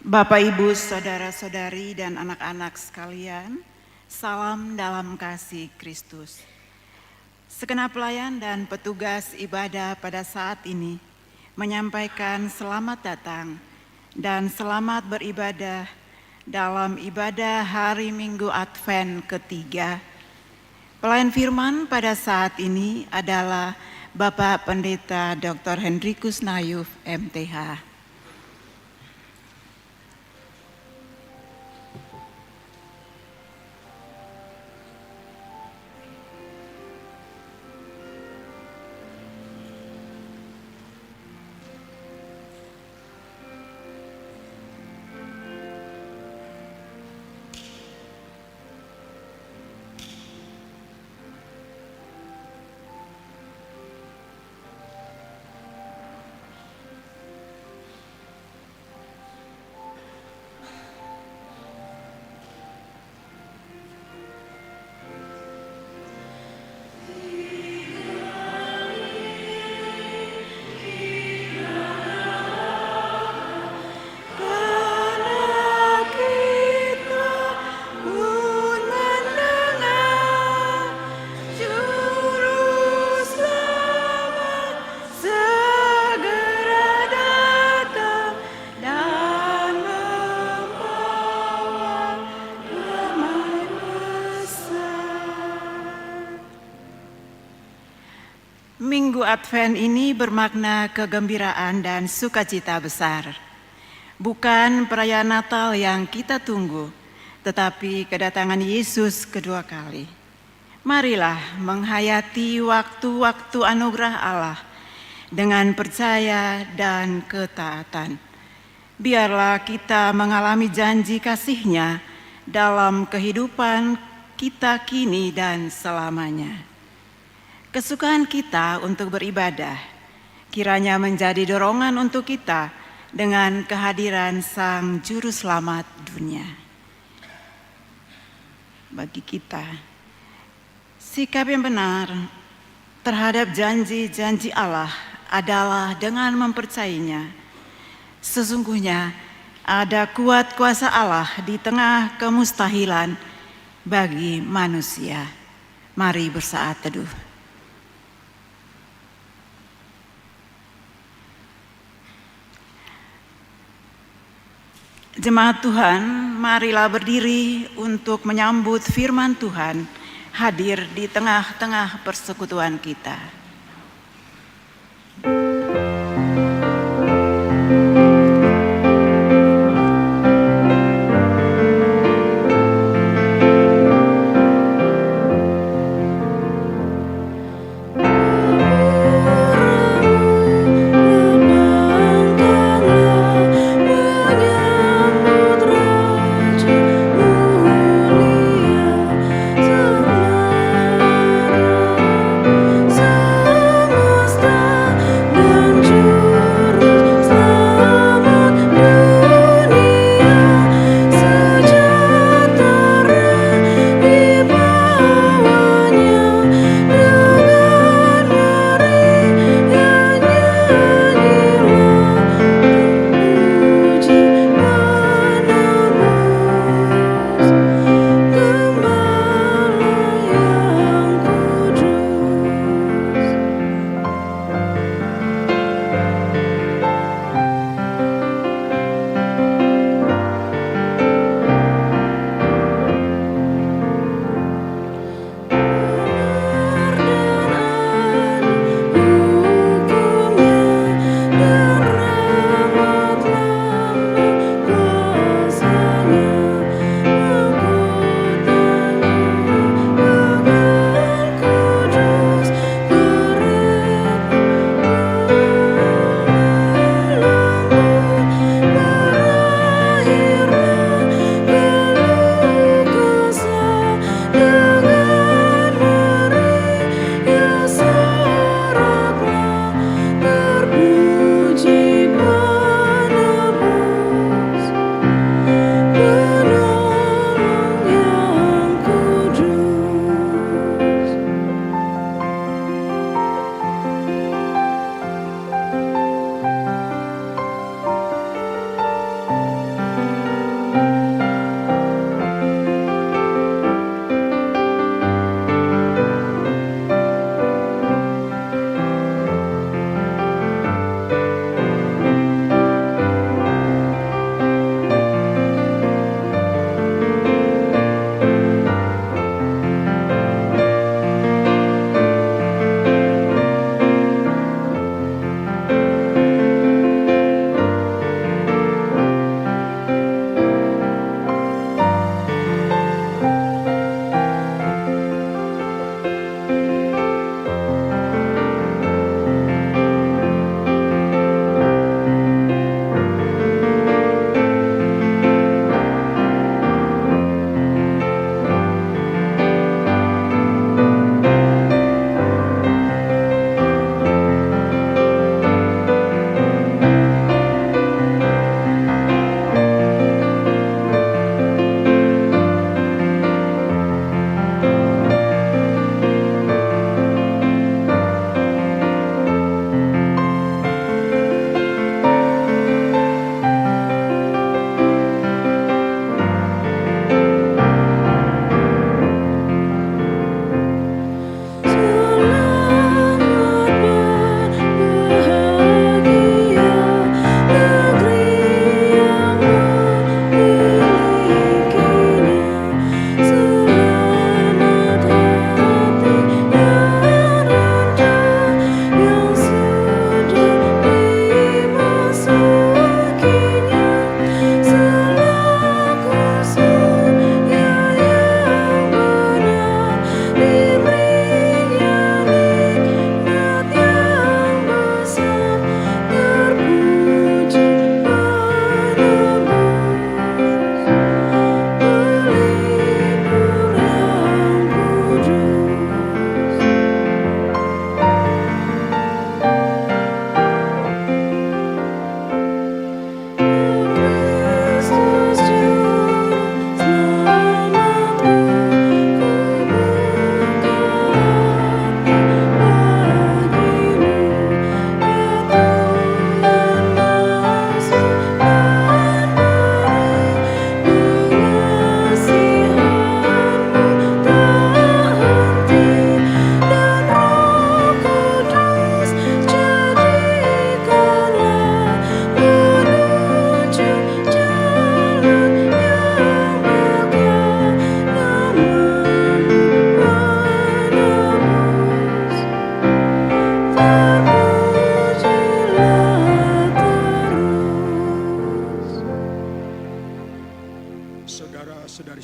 Bapak, Ibu, saudara-saudari, dan anak-anak sekalian, salam dalam kasih Kristus. Segenap pelayan dan petugas ibadah pada saat ini menyampaikan selamat datang dan selamat beribadah dalam ibadah hari Minggu Advent ketiga. Pelayan firman pada saat ini adalah Bapak Pendeta Dr. Hendrikus Nayuf, MTH. Minggu Advent ini bermakna kegembiraan dan sukacita besar. Bukan perayaan Natal yang kita tunggu, tetapi kedatangan Yesus kedua kali. Marilah menghayati waktu-waktu anugerah Allah dengan percaya dan ketaatan. Biarlah kita mengalami janji kasih-Nya dalam kehidupan kita kini dan selamanya. Kesukaan kita untuk beribadah kiranya menjadi dorongan untuk kita dengan kehadiran Sang Juru Selamat dunia. Bagi kita, sikap yang benar terhadap janji-janji Allah adalah dengan mempercayainya. Sesungguhnya ada kuat kuasa Allah di tengah kemustahilan bagi manusia. Mari bersaat teduh. Jemaat Tuhan, marilah berdiri untuk menyambut firman Tuhan hadir di tengah-tengah persekutuan kita. So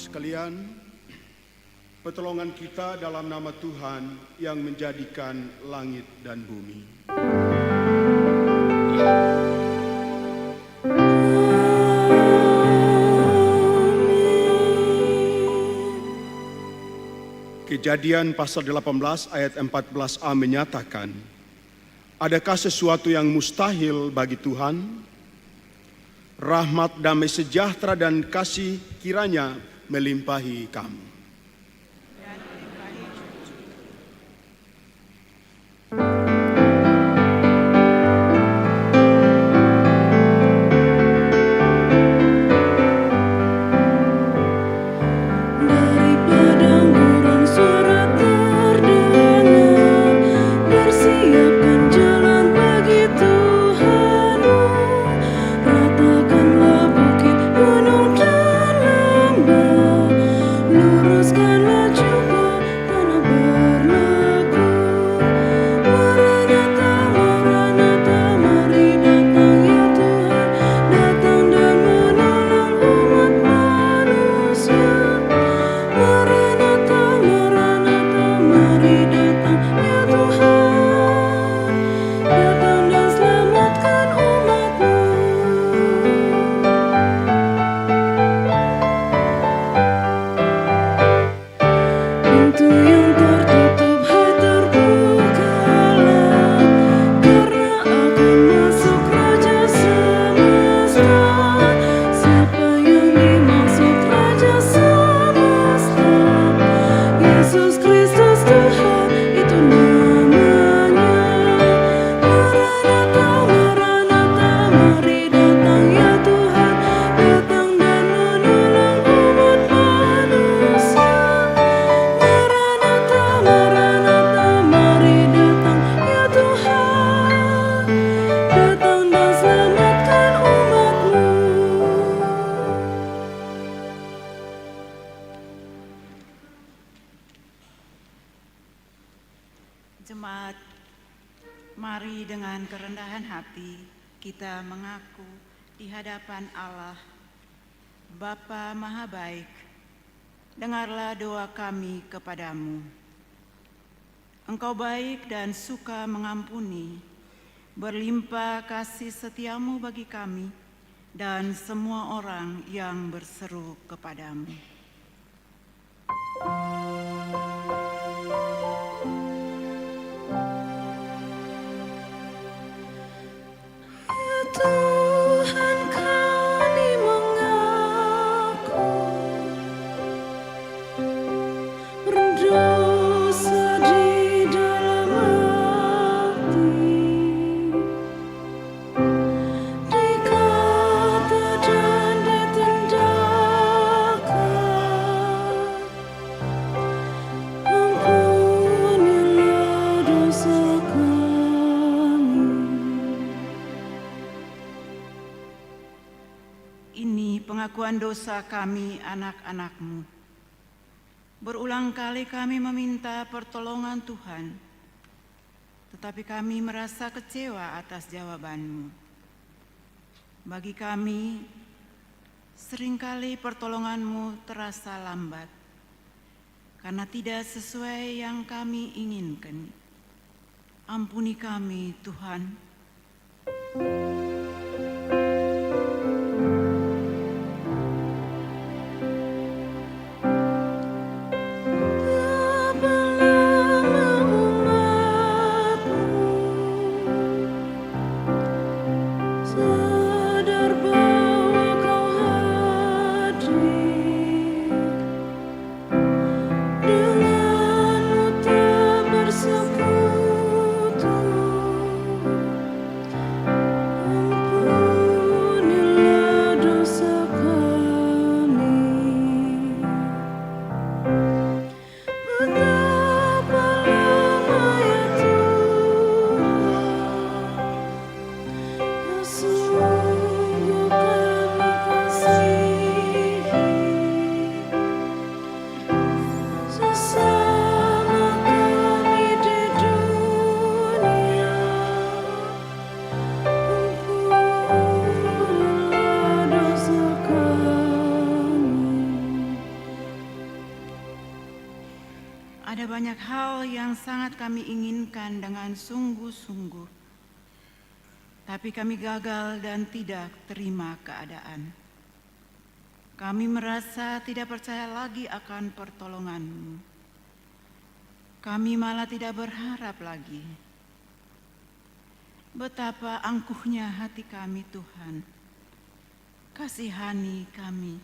sekalian, pertolongan kita dalam nama Tuhan yang menjadikan langit dan bumi. Kejadian pasal 18 ayat 14a menyatakan, adakah sesuatu yang mustahil bagi Tuhan? Rahmat, damai sejahtera dan kasih kiranya melimpahi kamu. Jemaat, mari dengan kerendahan hati kita mengaku di hadapan Allah, Bapa Maha Baik, dengarlah doa kami kepadamu. Engkau baik dan suka mengampuni, berlimpah kasih setiamu bagi kami dan semua orang yang berseru kepadamu. Tuhan, kami mengaku berdosa di dalam hati, di kata dan di tindakan. Ampunilah dosa kami. Ini pengakuan dosa kami, anak-anak-Mu. Berulang kali kami meminta pertolongan Tuhan, tetapi kami merasa kecewa atas jawaban-Mu. Bagi kami, seringkali pertolongan-Mu terasa lambat, karena tidak sesuai yang kami inginkan. Ampuni kami, Tuhan. Sadar bahwa Kau hadir, denganmu tak bersekutu. banyak hal yang sangat kami inginkan dengan sungguh-sungguh, tapi kami gagal dan tidak terima keadaan. Kami merasa tidak percaya lagi akan pertolongan-Mu. Kami malah tidak berharap lagi. Betapa angkuhnya hati kami, Tuhan. Kasihani kami.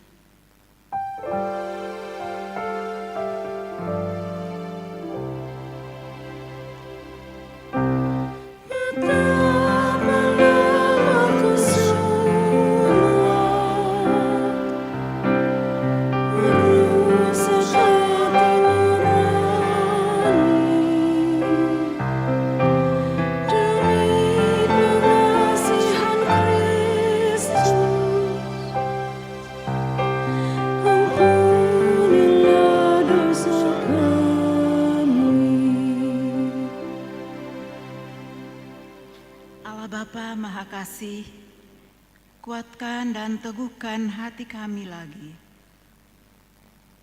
Bapa Maha Kasih, kuatkan dan teguhkan hati kami lagi.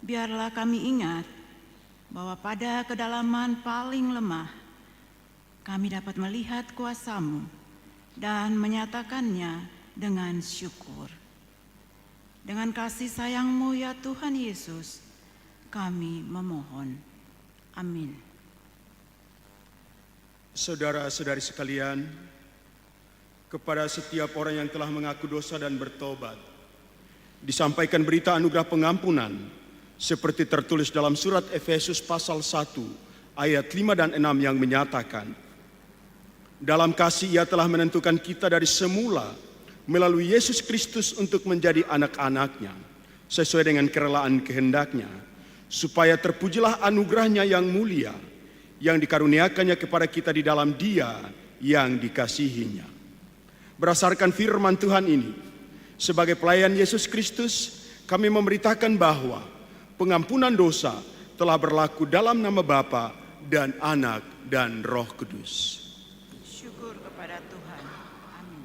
Biarlah kami ingat bahwa pada kedalaman paling lemah, kami dapat melihat kuasa-Mu dan menyatakannya dengan syukur. Dengan kasih sayang-Mu ya Tuhan Yesus, kami memohon. Amin. Saudara-saudari sekalian, kepada setiap orang yang telah mengaku dosa dan bertobat, disampaikan berita anugerah pengampunan, seperti tertulis dalam surat Efesus pasal 1, ayat 5 dan 6 yang menyatakan, dalam kasih Ia telah menentukan kita dari semula melalui Yesus Kristus untuk menjadi anak-anak-Nya, sesuai dengan kerelaan kehendak-Nya, supaya terpujilah anugerah-Nya yang mulia, yang dikaruniakannya kepada kita di dalam Dia yang dikasihi-Nya. Berdasarkan firman Tuhan ini, sebagai pelayan Yesus Kristus, kami memberitakan bahwa pengampunan dosa telah berlaku dalam nama Bapa dan Anak dan Roh Kudus. Syukur kepada Tuhan. Amin.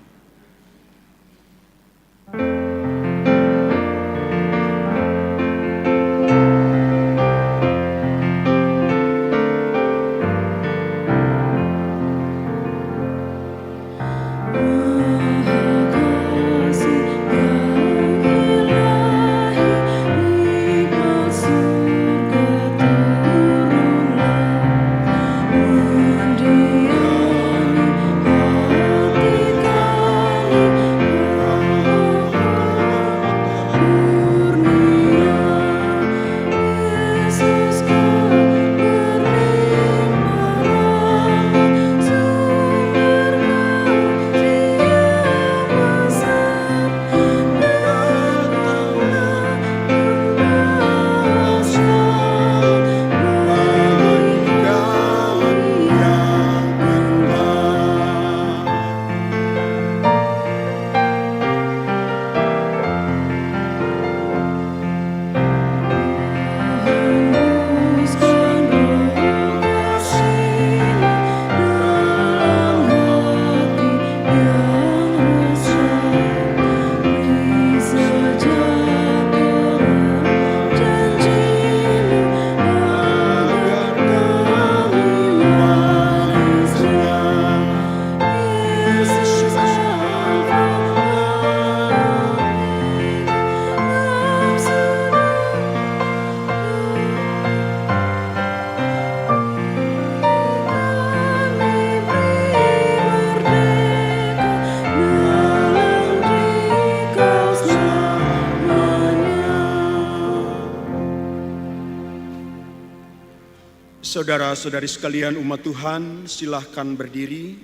Saudara-saudari sekalian umat Tuhan, silahkan berdiri.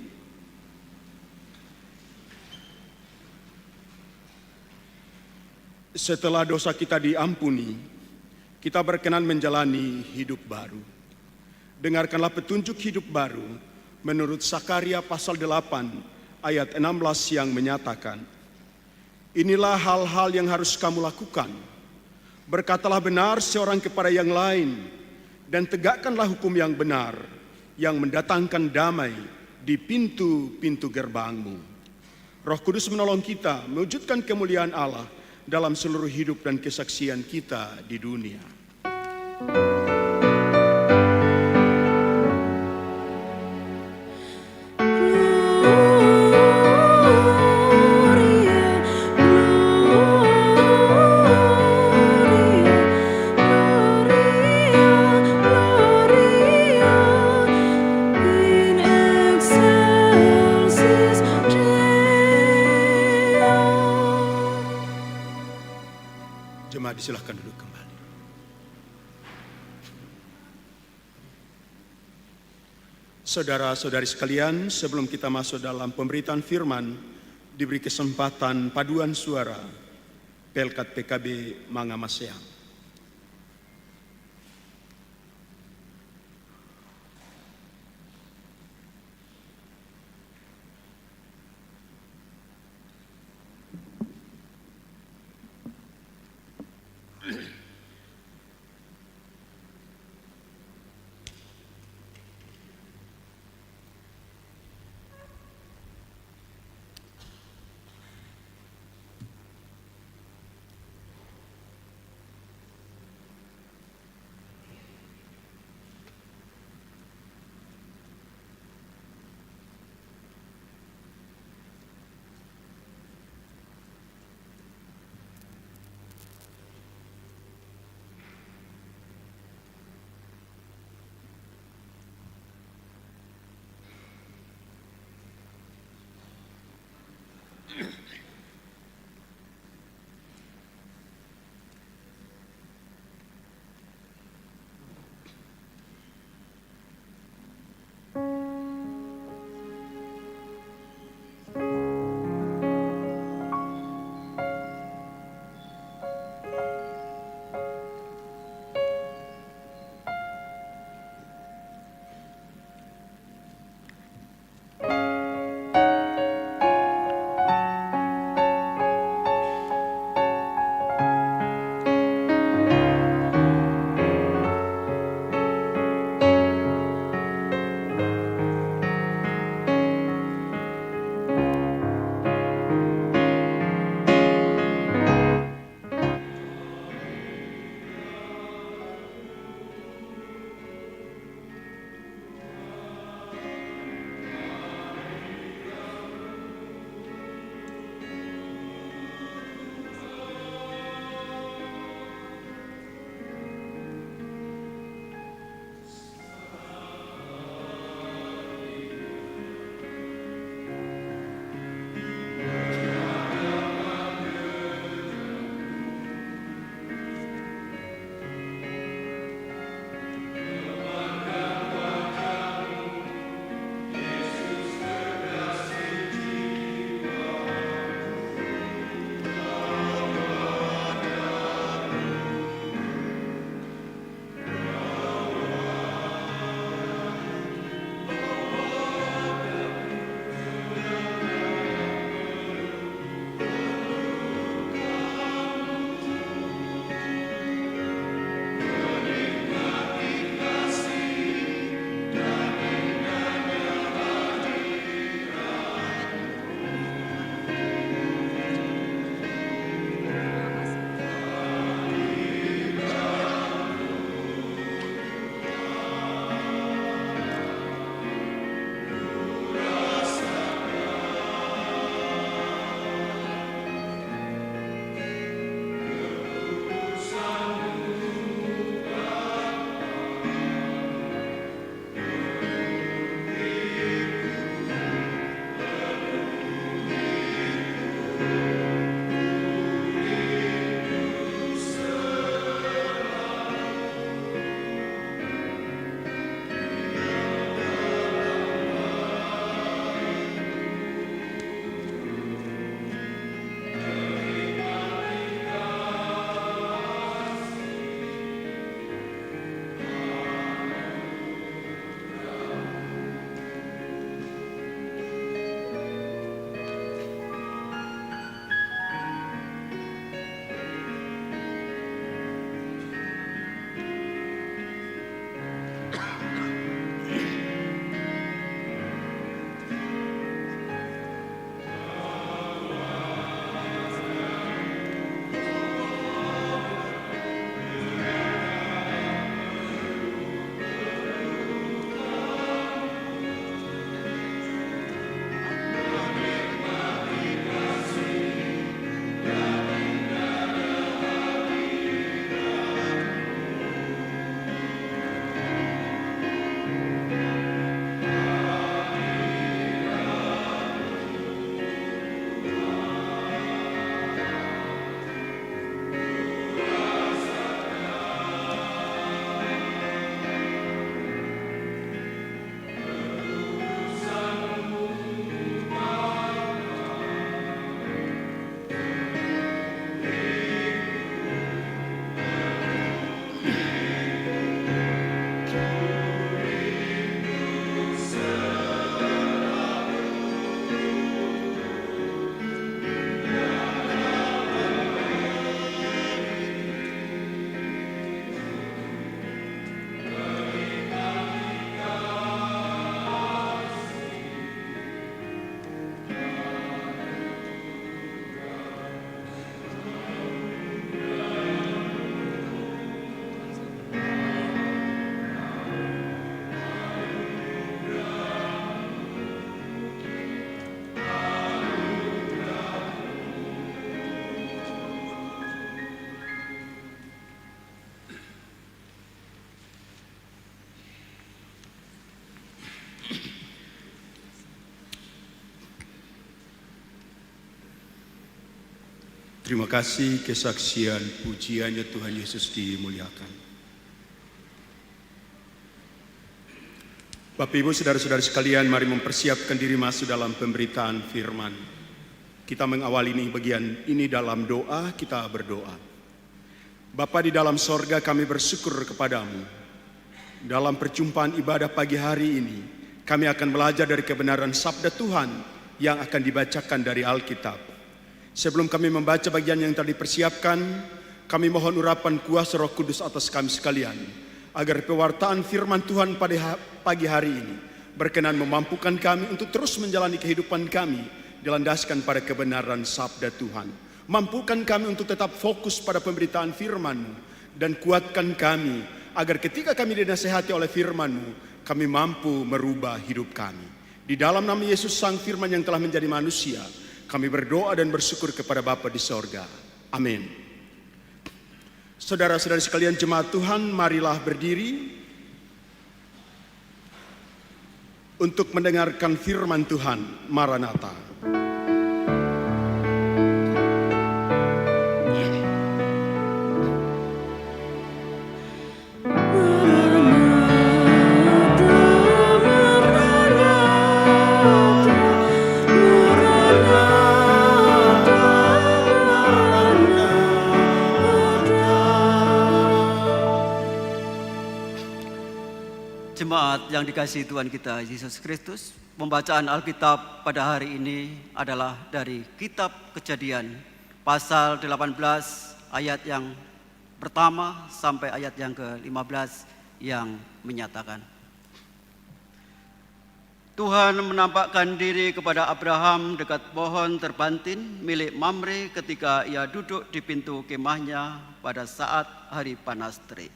Setelah dosa kita diampuni, kita berkenan menjalani hidup baru. Dengarkanlah petunjuk hidup baru menurut Sakaria pasal 8 ayat 16 yang menyatakan, inilah hal-hal yang harus kamu lakukan. Berkatalah benar seorang kepada yang lain, dan tegakkanlah hukum yang benar, yang mendatangkan damai di pintu-pintu gerbangmu. Roh Kudus menolong kita mewujudkan kemuliaan Allah dalam seluruh hidup dan kesaksian kita di dunia. jemaat disilahkan duduk kembali. Saudara-saudari sekalian, sebelum kita masuk dalam pemberitaan firman, diberi kesempatan paduan suara Pelkat PKB Mangamaseang. Terima kasih kesaksian pujiannya Tuhan Yesus dimuliakan. Bapak Ibu saudara-saudara sekalian, mari mempersiapkan diri masuk dalam pemberitaan firman. Kita mengawali bagian ini dalam doa, kita berdoa. Bapa di dalam sorga, kami bersyukur kepadamu. Dalam perjumpaan ibadah pagi hari ini, kami akan belajar dari kebenaran sabda Tuhan yang akan dibacakan dari Alkitab. Sebelum kami membaca bagian yang telah dipersiapkan, kami mohon urapan kuasa Roh Kudus atas kami sekalian, agar pewartaan firman Tuhan pada pagi hari ini berkenan memampukan kami untuk terus menjalani kehidupan kami dilandaskan pada kebenaran sabda Tuhan. Mampukan kami untuk tetap fokus pada pemberitaan firman-Mu dan kuatkan kami agar ketika kami dinasihati oleh firman-Mu, kami mampu merubah hidup kami. Di dalam nama Yesus Sang Firman yang telah menjadi manusia, kami berdoa dan bersyukur kepada Bapa di sorga. Amin. Saudara-saudara sekalian jemaat Tuhan, marilah berdiri untuk mendengarkan firman Tuhan. Maranatha. Jemaat yang dikasihi Tuhan kita Yesus Kristus, pembacaan Alkitab pada hari ini adalah dari Kitab Kejadian pasal 18 ayat yang pertama sampai ayat yang ke-15 yang menyatakan, Tuhan menampakkan diri kepada Abraham dekat pohon terbantin milik Mamre ketika ia duduk di pintu kemahnya pada saat hari panas terik.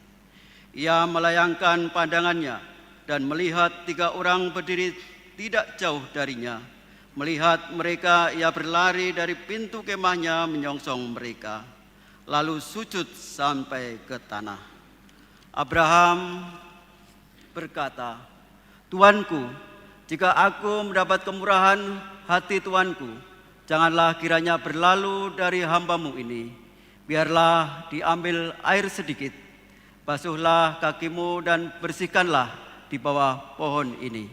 Ia melayangkan pandangannya dan melihat 3 orang berdiri tidak jauh darinya. Melihat mereka, ia berlari dari pintu kemahnya menyongsong mereka, lalu sujud sampai ke tanah. Abraham berkata, Tuanku, jika aku mendapat kemurahan hati Tuanku, janganlah kiranya berlalu dari hamba-Mu ini. Biarlah diambil air sedikit, basuhlah kakimu dan bersihkanlah di bawah pohon ini.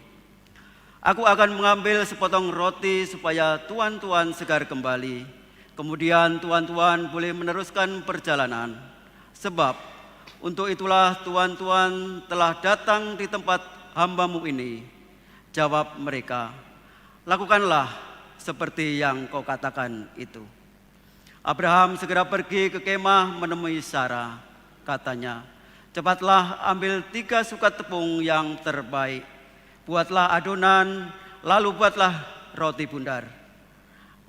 Aku akan mengambil sepotong roti supaya tuan-tuan segar kembali. Kemudian tuan-tuan boleh meneruskan perjalanan. Sebab untuk itulah tuan-tuan telah datang di tempat hamba-Mu ini. Jawab mereka, lakukanlah seperti yang kau katakan itu. Abraham segera pergi ke kemah menemui Sarah. Katanya, cepatlah ambil 3 sukat tepung yang terbaik, buatlah adonan, lalu buatlah roti bundar.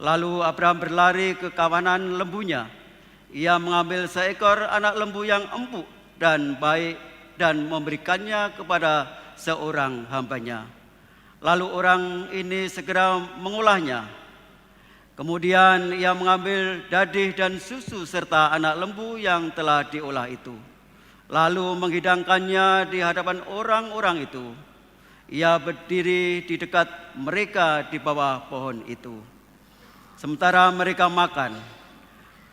Lalu Abraham berlari ke kawanan lembunya. Ia mengambil seekor anak lembu yang empuk dan baik dan memberikannya kepada seorang hambanya. Lalu orang ini segera mengolahnya. Kemudian ia mengambil dadih dan susu serta anak lembu yang telah diolah itu, lalu menghidangkannya di hadapan orang-orang itu. Ia berdiri di dekat mereka di bawah pohon itu. Sementara mereka makan,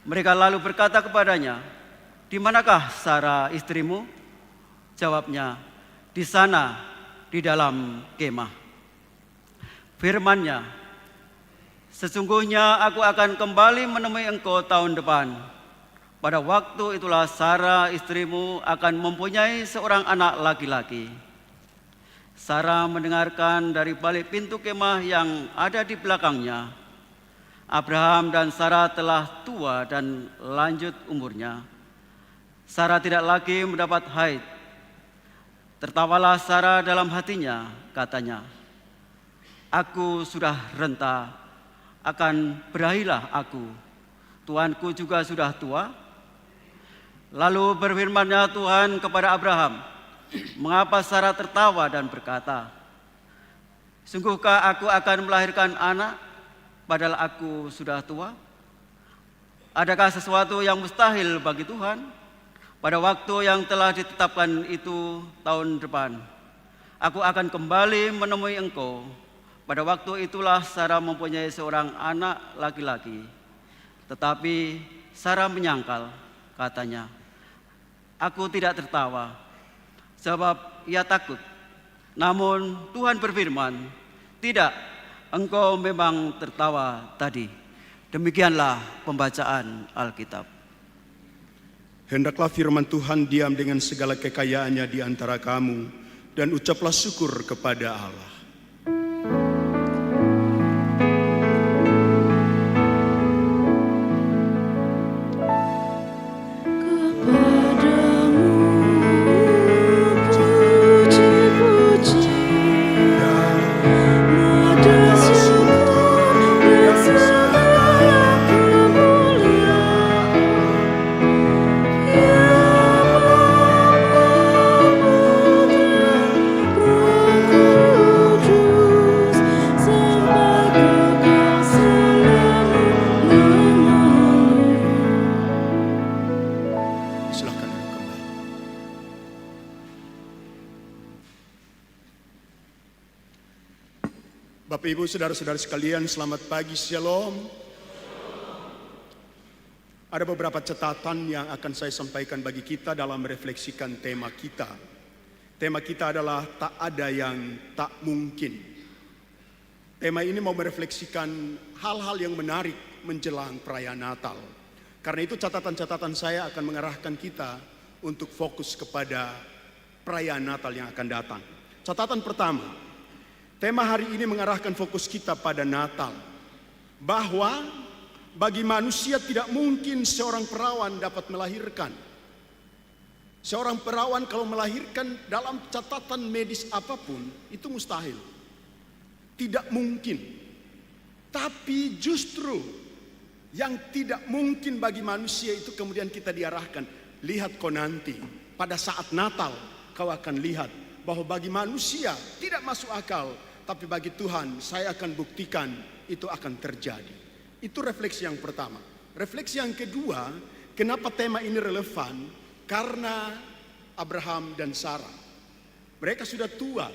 mereka lalu berkata kepadanya, di manakah Sarah istrimu? Jawabnya, di sana, di dalam kemah. Firman-Nya, sesungguhnya aku akan kembali menemui engkau tahun depan. Pada waktu itulah Sarah istrimu akan mempunyai seorang anak laki-laki. Sarah mendengarkan dari balik pintu kemah yang ada di belakangnya. Abraham dan Sarah telah tua dan lanjut umurnya. Sarah tidak lagi mendapat haid. Tertawalah Sarah dalam hatinya, katanya, aku sudah renta, akan berahilah aku. Tuanku juga sudah tua. Lalu berfirman-Nya Tuhan kepada Abraham, mengapa Sarah tertawa dan berkata, sungguhkah aku akan melahirkan anak, padahal aku sudah tua? Adakah sesuatu yang mustahil bagi Tuhan? Pada waktu yang telah ditetapkan itu tahun depan, aku akan kembali menemui engkau. Pada waktu itulah Sarah mempunyai seorang anak laki-laki. Tetapi Sarah menyangkal, katanya, "Aku tidak tertawa, sebab ia takut." Namun Tuhan berfirman, "Tidak, engkau memang tertawa tadi." Demikianlah pembacaan Alkitab. Hendaklah firman Tuhan diam dengan segala kekayaannya di antara kamu, dan ucaplah syukur kepada Allah. Kepadamu puji-puji, nada syukur dan segala kemuliaan, ya Bapa, Roh Kudus, sampai kekal selama-lamanya. Silakan duduk kembali. Bapak Ibu, saudara-saudara sekalian, selamat pagi, shalom. Ada beberapa catatan yang akan saya sampaikan bagi kita dalam merefleksikan tema kita. Tema kita adalah tak ada yang tak mungkin. Tema ini mau merefleksikan hal-hal yang menarik menjelang perayaan Natal. Karena itu catatan-catatan saya akan mengarahkan kita untuk fokus kepada perayaan Natal yang akan datang. Catatan pertama, tema hari ini mengarahkan fokus kita pada Natal. Bahwa bagi manusia tidak mungkin seorang perawan dapat melahirkan. Seorang perawan kalau melahirkan dalam catatan medis apapun itu mustahil. Tidak mungkin. Tapi justru yang tidak mungkin bagi manusia itu kemudian kita diarahkan. Lihat kau nanti pada saat Natal kau akan lihat bahwa bagi manusia tidak masuk akal. Tapi bagi Tuhan saya akan buktikan itu akan terjadi. Itu refleksi yang pertama. Refleksi yang kedua, kenapa tema ini relevan? Karena Abraham dan Sarah. Mereka sudah tua.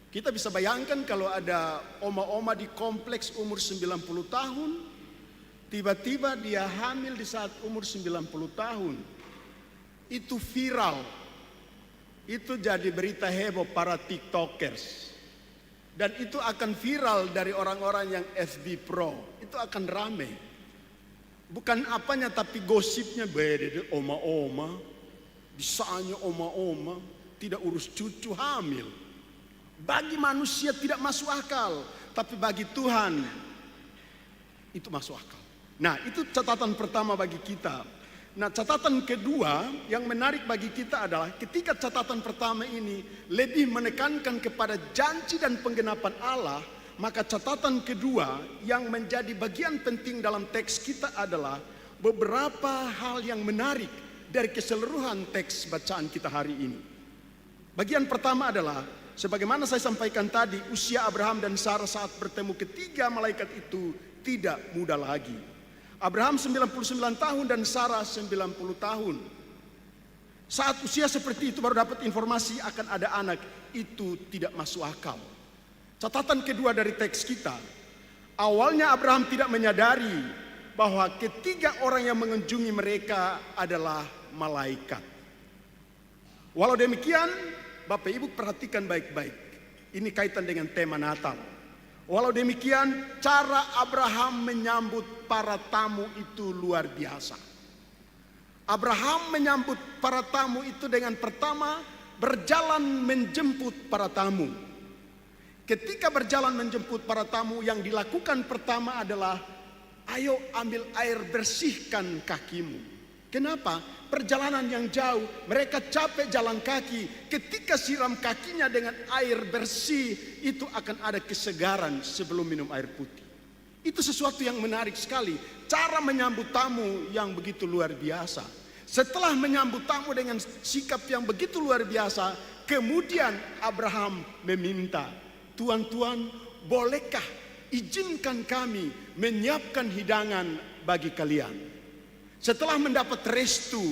Kita bisa bayangkan kalau ada oma-oma di kompleks umur 90 tahun. Tiba-tiba dia hamil di saat umur 90 tahun. Itu viral. Itu jadi berita heboh para tiktokers. Dan itu akan viral dari orang-orang yang FB Pro. Itu akan rame. Bukan apanya tapi gosipnya beda. Oma-oma. Bisanya oma-oma. Tidak urus cucu hamil. Bagi manusia tidak masuk akal. Tapi bagi Tuhan itu masuk akal. Nah, itu catatan pertama bagi kita. Nah, catatan kedua yang menarik bagi kita adalah ketika catatan pertama ini lebih menekankan kepada janji dan penggenapan Allah, maka catatan kedua yang menjadi bagian penting dalam teks kita adalah beberapa hal yang menarik dari keseluruhan teks bacaan kita hari ini. Bagian pertama adalah sebagaimana saya sampaikan tadi, usia Abraham dan Sarah saat bertemu ketiga malaikat itu tidak muda lagi. Abraham 99 tahun dan Sarah 90 tahun. Saat usia seperti itu baru dapat informasi akan ada anak, itu tidak masuk akal. Catatan kedua dari teks kita, awalnya Abraham tidak menyadari bahwa ketiga orang yang mengunjungi mereka adalah malaikat. Walau demikian, Bapak Ibu perhatikan baik-baik. Ini kaitan dengan tema Natal. Walau demikian, cara Abraham menyambut para tamu itu luar biasa. Abraham menyambut para tamu itu dengan pertama berjalan menjemput para tamu. Ketika berjalan menjemput para tamu, yang dilakukan pertama adalah, ayo ambil air bersihkan kakimu. Kenapa? Perjalanan yang jauh, mereka capek jalan kaki. Ketika siram kakinya dengan air bersih, itu akan ada kesegaran sebelum minum air putih. Itu sesuatu yang menarik sekali. Cara menyambut tamu yang begitu luar biasa. Setelah menyambut tamu dengan sikap yang begitu luar biasa, kemudian Abraham meminta, "Tuan-tuan, bolehkah izinkan kami menyiapkan hidangan bagi kalian?" Setelah mendapat restu,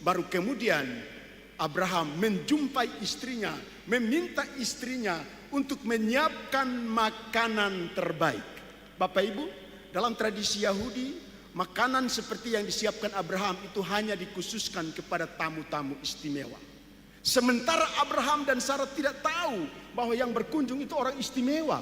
baru kemudian Abraham menjumpai istrinya, meminta istrinya untuk menyiapkan makanan terbaik. Bapak Ibu, dalam tradisi Yahudi, makanan seperti yang disiapkan Abraham itu hanya dikhususkan kepada tamu-tamu istimewa. Sementara Abraham dan Sarah tidak tahu bahwa yang berkunjung itu orang istimewa.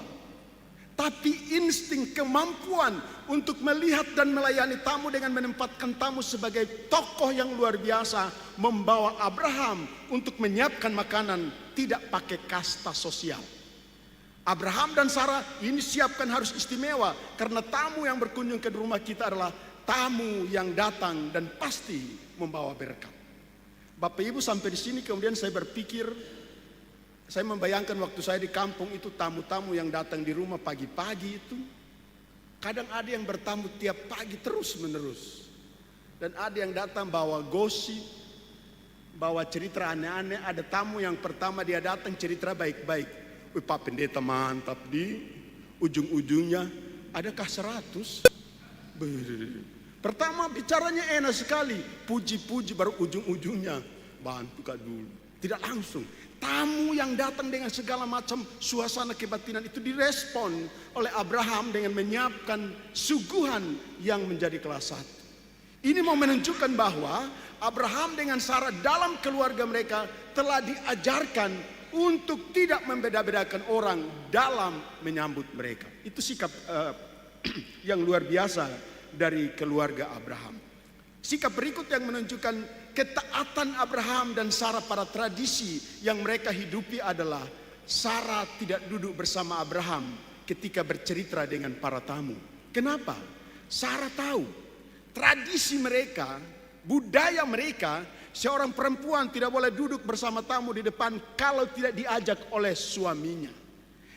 Tapi insting kemampuan untuk melihat dan melayani tamu dengan menempatkan tamu sebagai tokoh yang luar biasa membawa Abraham untuk menyiapkan makanan tidak pakai kasta sosial. Abraham dan Sarah ini siapkan harus istimewa karena tamu yang berkunjung ke rumah kita adalah tamu yang datang dan pasti membawa berkat. Bapak Ibu, sampai di sini kemudian saya berpikir, saya membayangkan waktu saya di kampung itu tamu-tamu yang datang di rumah pagi-pagi itu. Kadang ada yang bertamu tiap pagi terus menerus. Dan ada yang datang bawa gosip, bawa cerita aneh-aneh. Ada tamu yang pertama dia datang cerita baik-baik. Wih, Pak Pendeta mantap, di ujung-ujungnya adakah 100? Pertama bicaranya enak sekali, puji-puji, baru ujung-ujungnya bantu Kak dulu. Tidak langsung. Tamu yang datang dengan segala macam suasana kebatinan itu direspon oleh Abraham dengan menyiapkan suguhan yang menjadi kelas 1. Ini mau menunjukkan bahwa Abraham dengan Sarah dalam keluarga mereka telah diajarkan untuk tidak membeda-bedakan orang dalam menyambut mereka. Itu sikap yang luar biasa dari keluarga Abraham. Sikap berikut yang menunjukkan ketaatan Abraham dan Sarah pada tradisi yang mereka hidupi adalah Sarah tidak duduk bersama Abraham ketika bercerita dengan para tamu. Kenapa? Sarah tahu tradisi mereka, budaya mereka, seorang perempuan tidak boleh duduk bersama tamu di depan kalau tidak diajak oleh suaminya.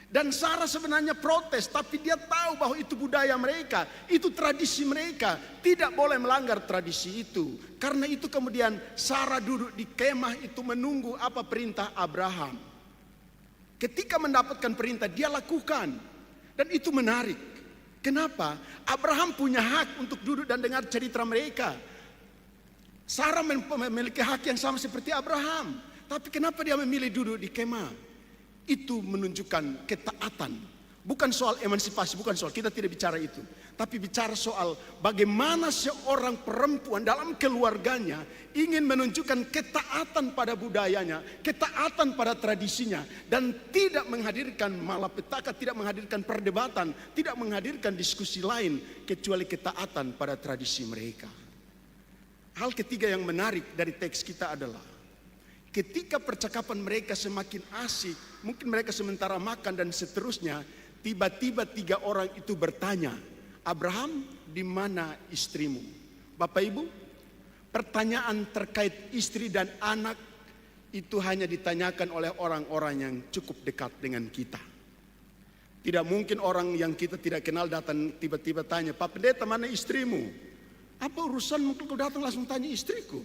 Dan Sarah sebenarnya protes, tapi dia tahu bahwa itu budaya mereka, itu tradisi mereka, tidak boleh melanggar tradisi itu. Karena itu kemudian Sarah duduk di kemah itu menunggu apa perintah Abraham. Ketika mendapatkan perintah dia lakukan, dan itu menarik. Kenapa? Abraham punya hak untuk duduk dan dengar cerita mereka. Sarah memiliki hak yang sama seperti Abraham, tapi kenapa dia memilih duduk di kemah? Itu menunjukkan ketaatan. Bukan soal emansipasi, bukan soal, kita tidak bicara itu. Tapi bicara soal bagaimana seorang perempuan dalam keluarganya ingin menunjukkan ketaatan pada budayanya, ketaatan pada tradisinya. Dan tidak menghadirkan malapetaka, tidak menghadirkan perdebatan, tidak menghadirkan diskusi lain kecuali ketaatan pada tradisi mereka. Hal ketiga yang menarik dari teks kita adalah ketika percakapan mereka semakin asik, mungkin mereka sementara makan dan seterusnya, tiba-tiba 3 orang itu bertanya, Abraham, di mana istrimu? Bapak Ibu, pertanyaan terkait istri dan anak itu hanya ditanyakan oleh orang-orang yang cukup dekat dengan kita. Tidak mungkin orang yang kita tidak kenal datang tiba-tiba tanya, Pak Pendeta, mana istrimu? Apa urusan mungkin kau datang langsung tanya istriku?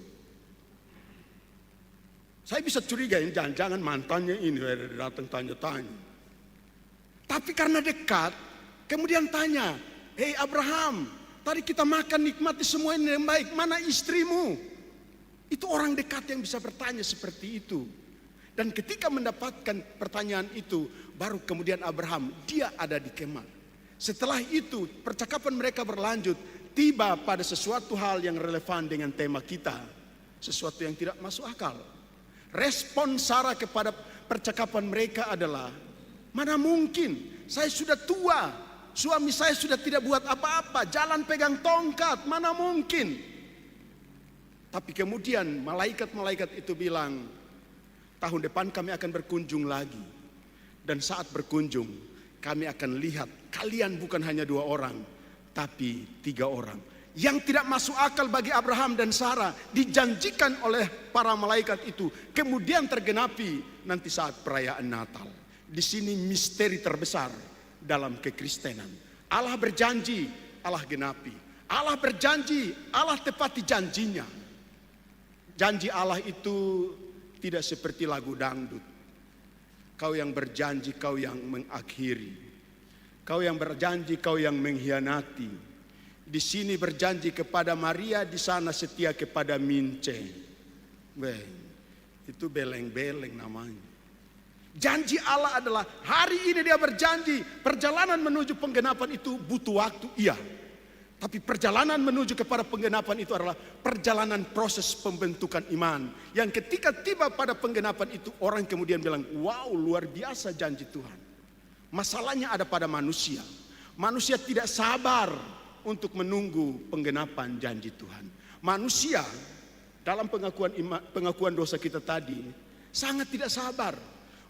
Saya bisa curiga ini jangan-jangan mantannya ini datang tanya-tanya. Tapi karena dekat, kemudian tanya, hei Abraham, tadi kita makan nikmati semua ini yang baik, mana istrimu? Itu orang dekat yang bisa bertanya seperti itu. Dan ketika mendapatkan pertanyaan itu, baru kemudian Abraham, dia ada di kemah. Setelah itu, percakapan mereka berlanjut, tiba pada sesuatu hal yang relevan dengan tema kita. Sesuatu yang tidak masuk akal. Respon Sarah kepada percakapan mereka adalah, mana mungkin, saya sudah tua, suami saya sudah tidak buat apa-apa, jalan pegang tongkat, mana mungkin. Tapi kemudian malaikat-malaikat itu bilang, tahun depan kami akan berkunjung lagi. Dan saat berkunjung, kami akan lihat kalian bukan hanya 2 orang, tapi 3 orang. Yang tidak masuk akal bagi Abraham dan Sarah dijanjikan oleh para malaikat itu kemudian tergenapi nanti saat perayaan Natal. Di sini misteri terbesar dalam kekristenan. Allah berjanji, Allah genapi. Allah berjanji, Allah tepati janjinya. Janji Allah itu tidak seperti lagu dangdut. Kau yang berjanji, kau yang mengakhiri. Kau yang berjanji, kau yang mengkhianati. Di sini berjanji kepada Maria, di sana setia kepada Mince. Itu beleng-beleng namanya. Janji Allah adalah hari ini dia berjanji perjalanan menuju penggenapan itu butuh waktu, iya. Tapi perjalanan menuju kepada penggenapan itu adalah perjalanan proses pembentukan iman. Yang ketika tiba pada penggenapan itu, orang kemudian bilang, wow, luar biasa janji Tuhan. Masalahnya ada pada manusia. Manusia tidak sabar untuk menunggu penggenapan janji Tuhan. Manusia dalam pengakuan dosa kita tadi sangat tidak sabar.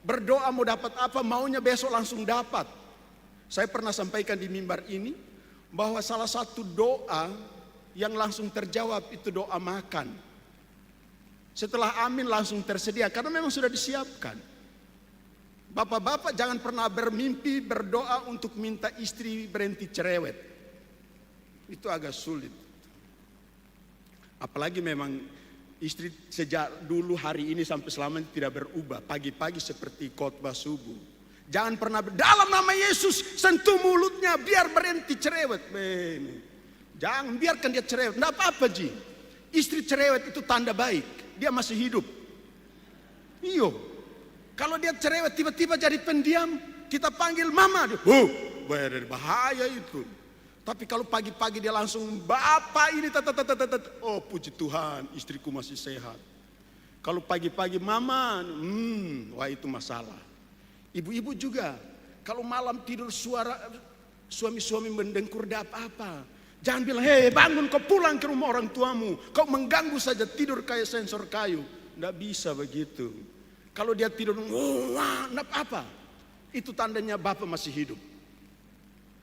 Berdoa mau dapat apa, maunya besok langsung dapat. Saya pernah sampaikan di mimbar ini bahwa salah satu doa yang langsung terjawab itu doa makan. Setelah amin langsung tersedia karena memang sudah disiapkan. Bapak-bapak jangan pernah bermimpi berdoa untuk minta istri berhenti cerewet. Itu agak sulit. Apalagi memang istri sejak dulu hari ini sampai selamanya tidak berubah. Pagi-pagi seperti khotbah subuh. Jangan pernah dalam nama Yesus sentuh mulutnya biar berhenti cerewet. Jangan biarkan dia cerewet. Tidak apa-apa Ji. Istri cerewet itu tanda baik. Dia masih hidup. Iyo. Kalau dia cerewet tiba-tiba jadi pendiam, kita panggil mama. Dia, bahaya itu. Tapi kalau pagi-pagi dia langsung, bapak ini, oh puji Tuhan istriku masih sehat. Kalau pagi-pagi mama, wah itu masalah. Ibu-ibu juga, kalau malam tidur suara suami-suami mendengkur ada apa-apa. Jangan bilang, hei bangun kau pulang ke rumah orang tuamu. Kau mengganggu saja tidur kayak sensor kayu. Tidak bisa begitu. Kalau dia tidur, wah tidak apa. Itu tandanya bapak masih hidup.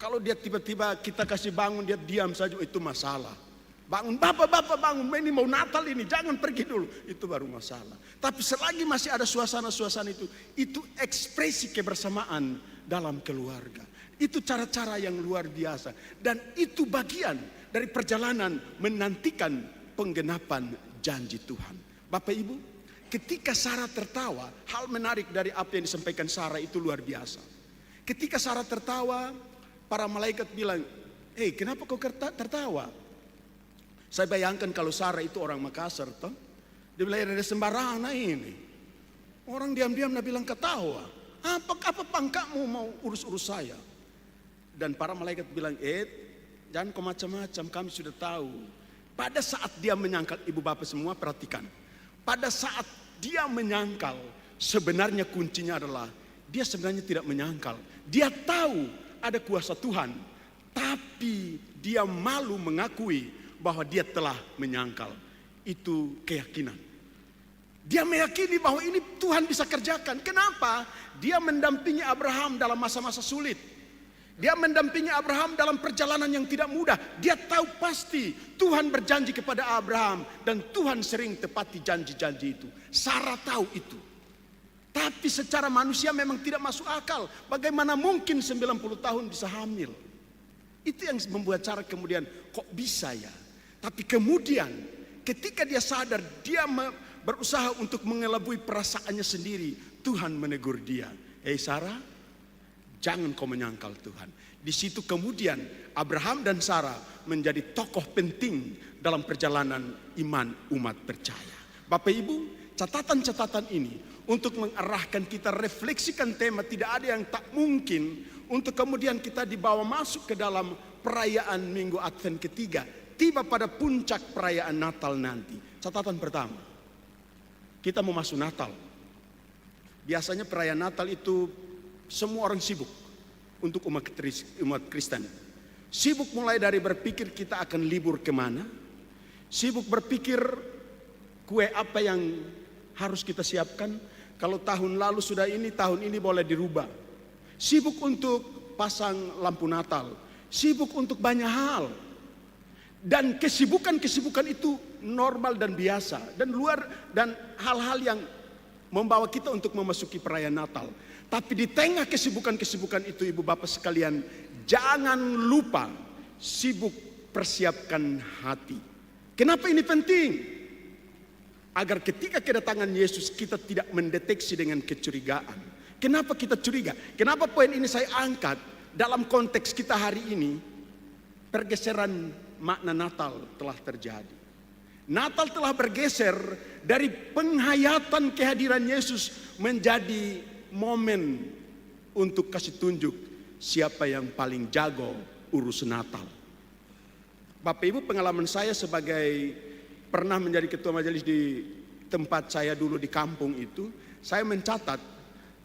Kalau dia tiba-tiba kita kasih bangun, dia diam saja, itu masalah. Bangun, bapak bangun, ini mau Natal ini, jangan pergi dulu. Itu baru masalah. Tapi selagi masih ada suasana-suasana itu ekspresi kebersamaan dalam keluarga. Itu cara-cara yang luar biasa. Dan itu bagian dari perjalanan menantikan penggenapan janji Tuhan. Bapak Ibu, ketika Sarah tertawa, hal menarik dari apa yang disampaikan Sarah itu luar biasa. Ketika Sarah tertawa, para malaikat bilang, hei kenapa kau tertawa? Saya bayangkan kalau Sarah itu orang Makassar, toh, dia bilang ada sembarangan ini. Orang diam-diam dia bilang ketawa. Apa pangkatmu mau urus-urus saya? Dan para malaikat bilang, jangan kau macam-macam, kami sudah tahu. Pada saat dia menyangkal, ibu bapak semua perhatikan. Pada saat dia menyangkal, sebenarnya kuncinya adalah dia sebenarnya tidak menyangkal. Dia tahu ada kuasa Tuhan, tapi dia malu mengakui bahwa dia telah menyangkal. Itu keyakinan. Dia meyakini bahwa ini Tuhan bisa kerjakan. Kenapa? Dia mendampingi Abraham dalam masa-masa sulit. Dia mendampingi Abraham dalam perjalanan yang tidak mudah. Dia tahu pasti Tuhan berjanji kepada Abraham dan Tuhan sering tepati janji-janji itu. Sarah tahu itu. Tapi secara manusia memang tidak masuk akal. Bagaimana mungkin 90 tahun bisa hamil? Itu yang membuat Sarah kemudian kok bisa ya? Tapi kemudian ketika dia sadar, dia berusaha untuk mengelabui perasaannya sendiri. Tuhan menegur dia. Hei Sarah, jangan kau menyangkal Tuhan. Di situ kemudian Abraham dan Sarah menjadi tokoh penting dalam perjalanan iman umat percaya. Bapak Ibu, catatan-catatan ini untuk mengarahkan kita refleksikan tema tidak ada yang tak mungkin untuk kemudian kita dibawa masuk ke dalam perayaan Minggu Advent ketiga. Tiba pada puncak perayaan Natal nanti. Catatan pertama, kita mau masuk Natal. Biasanya perayaan Natal itu semua orang sibuk untuk umat Kristen. Sibuk mulai dari berpikir kita akan libur kemana. Sibuk berpikir kue apa yang harus kita siapkan. Kalau tahun lalu sudah ini, tahun ini boleh dirubah. Sibuk untuk pasang lampu Natal. Sibuk untuk banyak hal. Dan kesibukan-kesibukan itu normal dan biasa. Dan hal-hal yang membawa kita untuk memasuki perayaan Natal. Tapi di tengah kesibukan-kesibukan itu ibu bapak sekalian, jangan lupa sibuk persiapkan hati. Kenapa ini penting? Agar ketika kedatangan Yesus kita tidak mendeteksi dengan kecurigaan. Kenapa kita curiga? Kenapa poin ini saya angkat dalam konteks kita hari ini? Pergeseran makna Natal telah terjadi. Natal telah bergeser dari penghayatan kehadiran Yesus menjadi momen untuk kasih tunjuk siapa yang paling jago urus Natal. Bapak Ibu, pengalaman saya sebagai pernah menjadi ketua majelis di tempat saya dulu di kampung itu, saya mencatat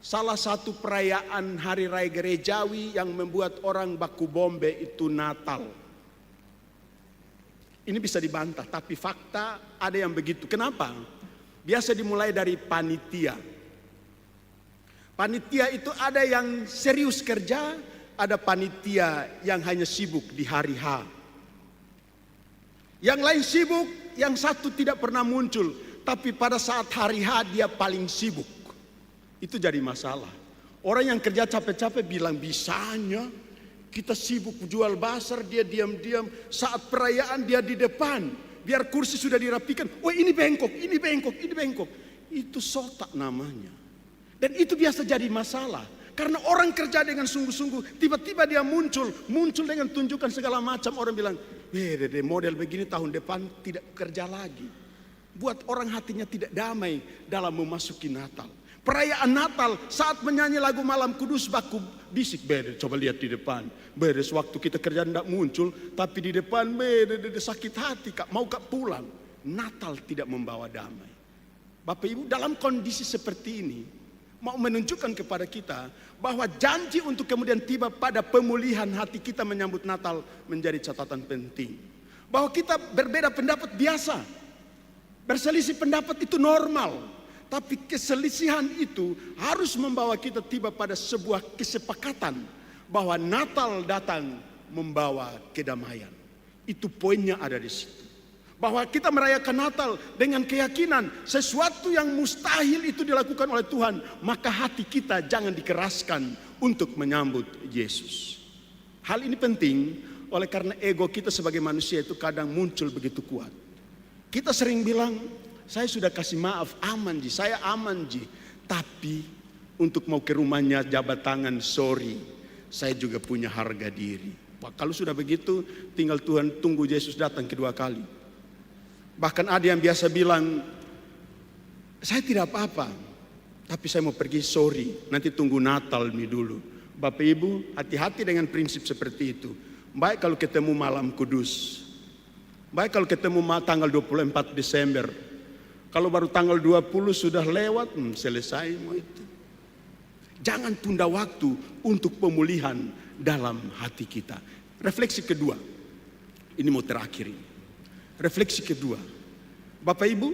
salah satu perayaan hari raya gerejawi yang membuat orang baku bombe itu Natal. Ini bisa dibantah, tapi fakta ada yang begitu. Kenapa? Biasa dimulai dari panitia. Panitia itu ada yang serius kerja, ada panitia yang hanya sibuk di hari H. Yang lain sibuk, yang satu tidak pernah muncul, tapi pada saat hari H dia paling sibuk. Itu jadi masalah. Orang yang kerja capek-capek bilang, bisanya kita sibuk jual basar, dia diam-diam. Saat perayaan dia di depan, biar kursi sudah dirapikan. Wah, ini bengkok, ini bengkok, ini bengkok. Itu sotak namanya. Dan itu biasa jadi masalah. Karena orang kerja dengan sungguh-sungguh, tiba-tiba dia muncul dengan tunjukkan segala macam. Orang bilang, model begini tahun depan tidak kerja lagi. Buat orang hatinya tidak damai dalam memasuki Natal. Perayaan Natal saat menyanyi lagu Malam Kudus baku bisik, coba lihat di depan. Beres waktu kita kerja tidak muncul, tapi di depan sakit hati, mau pulang. Natal tidak membawa damai. Bapak Ibu, dalam kondisi seperti ini, mau menunjukkan kepada kita bahwa janji untuk kemudian tiba pada pemulihan hati kita menyambut Natal menjadi catatan penting. Bahwa kita berbeda pendapat biasa. Berselisih pendapat itu normal. Tapi keselisihan itu harus membawa kita tiba pada sebuah kesepakatan bahwa Natal datang membawa kedamaian. Itu poinnya ada di situ. Bahwa kita merayakan Natal dengan keyakinan sesuatu yang mustahil itu dilakukan oleh Tuhan, maka hati kita jangan dikeraskan untuk menyambut Yesus. Hal ini penting oleh karena ego kita sebagai manusia itu kadang muncul begitu kuat. Kita sering bilang, saya sudah kasih maaf, aman Ji, saya aman Ji. Tapi untuk mau ke rumahnya jabat tangan, sorry, saya juga punya harga diri. Kalau sudah begitu, tinggal Tuhan tunggu Yesus datang kedua kali. Bahkan ada yang biasa bilang, saya tidak apa-apa, tapi saya mau pergi, sorry, nanti tunggu Natal nih dulu. Bapak Ibu, hati-hati dengan prinsip seperti itu. Baik kalau ketemu malam kudus, baik kalau ketemu tanggal 24 Desember, kalau baru tanggal 20 sudah lewat, selesai mau itu. Jangan tunda waktu untuk pemulihan dalam hati kita. Refleksi kedua, ini mau terakhir. Refleksi kedua, Bapak Ibu,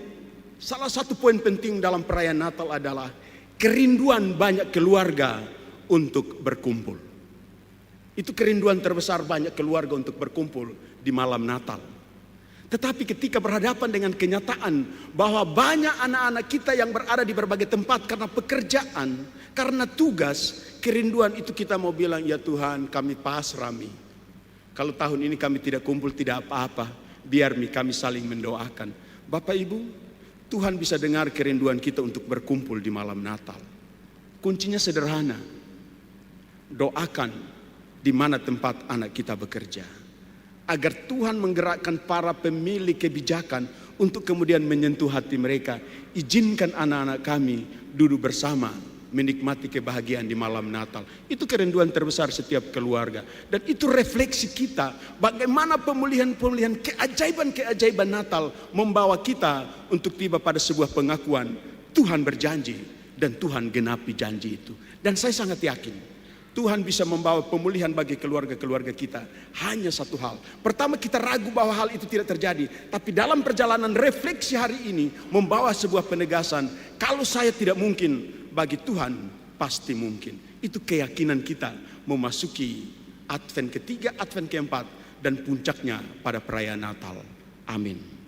salah satu poin penting dalam perayaan Natal adalah kerinduan banyak keluarga untuk berkumpul. Itu kerinduan terbesar banyak keluarga untuk berkumpul di malam Natal. Tetapi ketika berhadapan dengan kenyataan bahwa banyak anak-anak kita yang berada di berbagai tempat karena pekerjaan, karena tugas, kerinduan itu kita mau bilang, ya Tuhan kami pasrah Mi. Kalau tahun ini kami tidak kumpul tidak apa-apa. Biar kami saling mendoakan. Bapak Ibu, Tuhan bisa dengar kerinduan kita untuk berkumpul di malam Natal. Kuncinya sederhana. Doakan di mana tempat anak kita bekerja. Agar Tuhan menggerakkan para pemilik kebijakan untuk kemudian menyentuh hati mereka. Izinkan anak-anak kami duduk bersama menikmati kebahagiaan di malam Natal. Itu kerinduan terbesar setiap keluarga. Dan itu refleksi kita bagaimana pemulihan-pemulihan keajaiban-keajaiban Natal membawa kita untuk tiba pada sebuah pengakuan Tuhan berjanji dan Tuhan genapi janji itu. Dan saya sangat yakin Tuhan bisa membawa pemulihan bagi keluarga-keluarga kita. Hanya satu hal. Pertama, kita ragu bahwa hal itu tidak terjadi. Tapi dalam perjalanan refleksi hari ini membawa sebuah penegasan. Kalau saya tidak mungkin, bagi Tuhan pasti mungkin. Itu keyakinan kita memasuki Advent ketiga, Advent keempat, dan puncaknya pada perayaan Natal. Amin.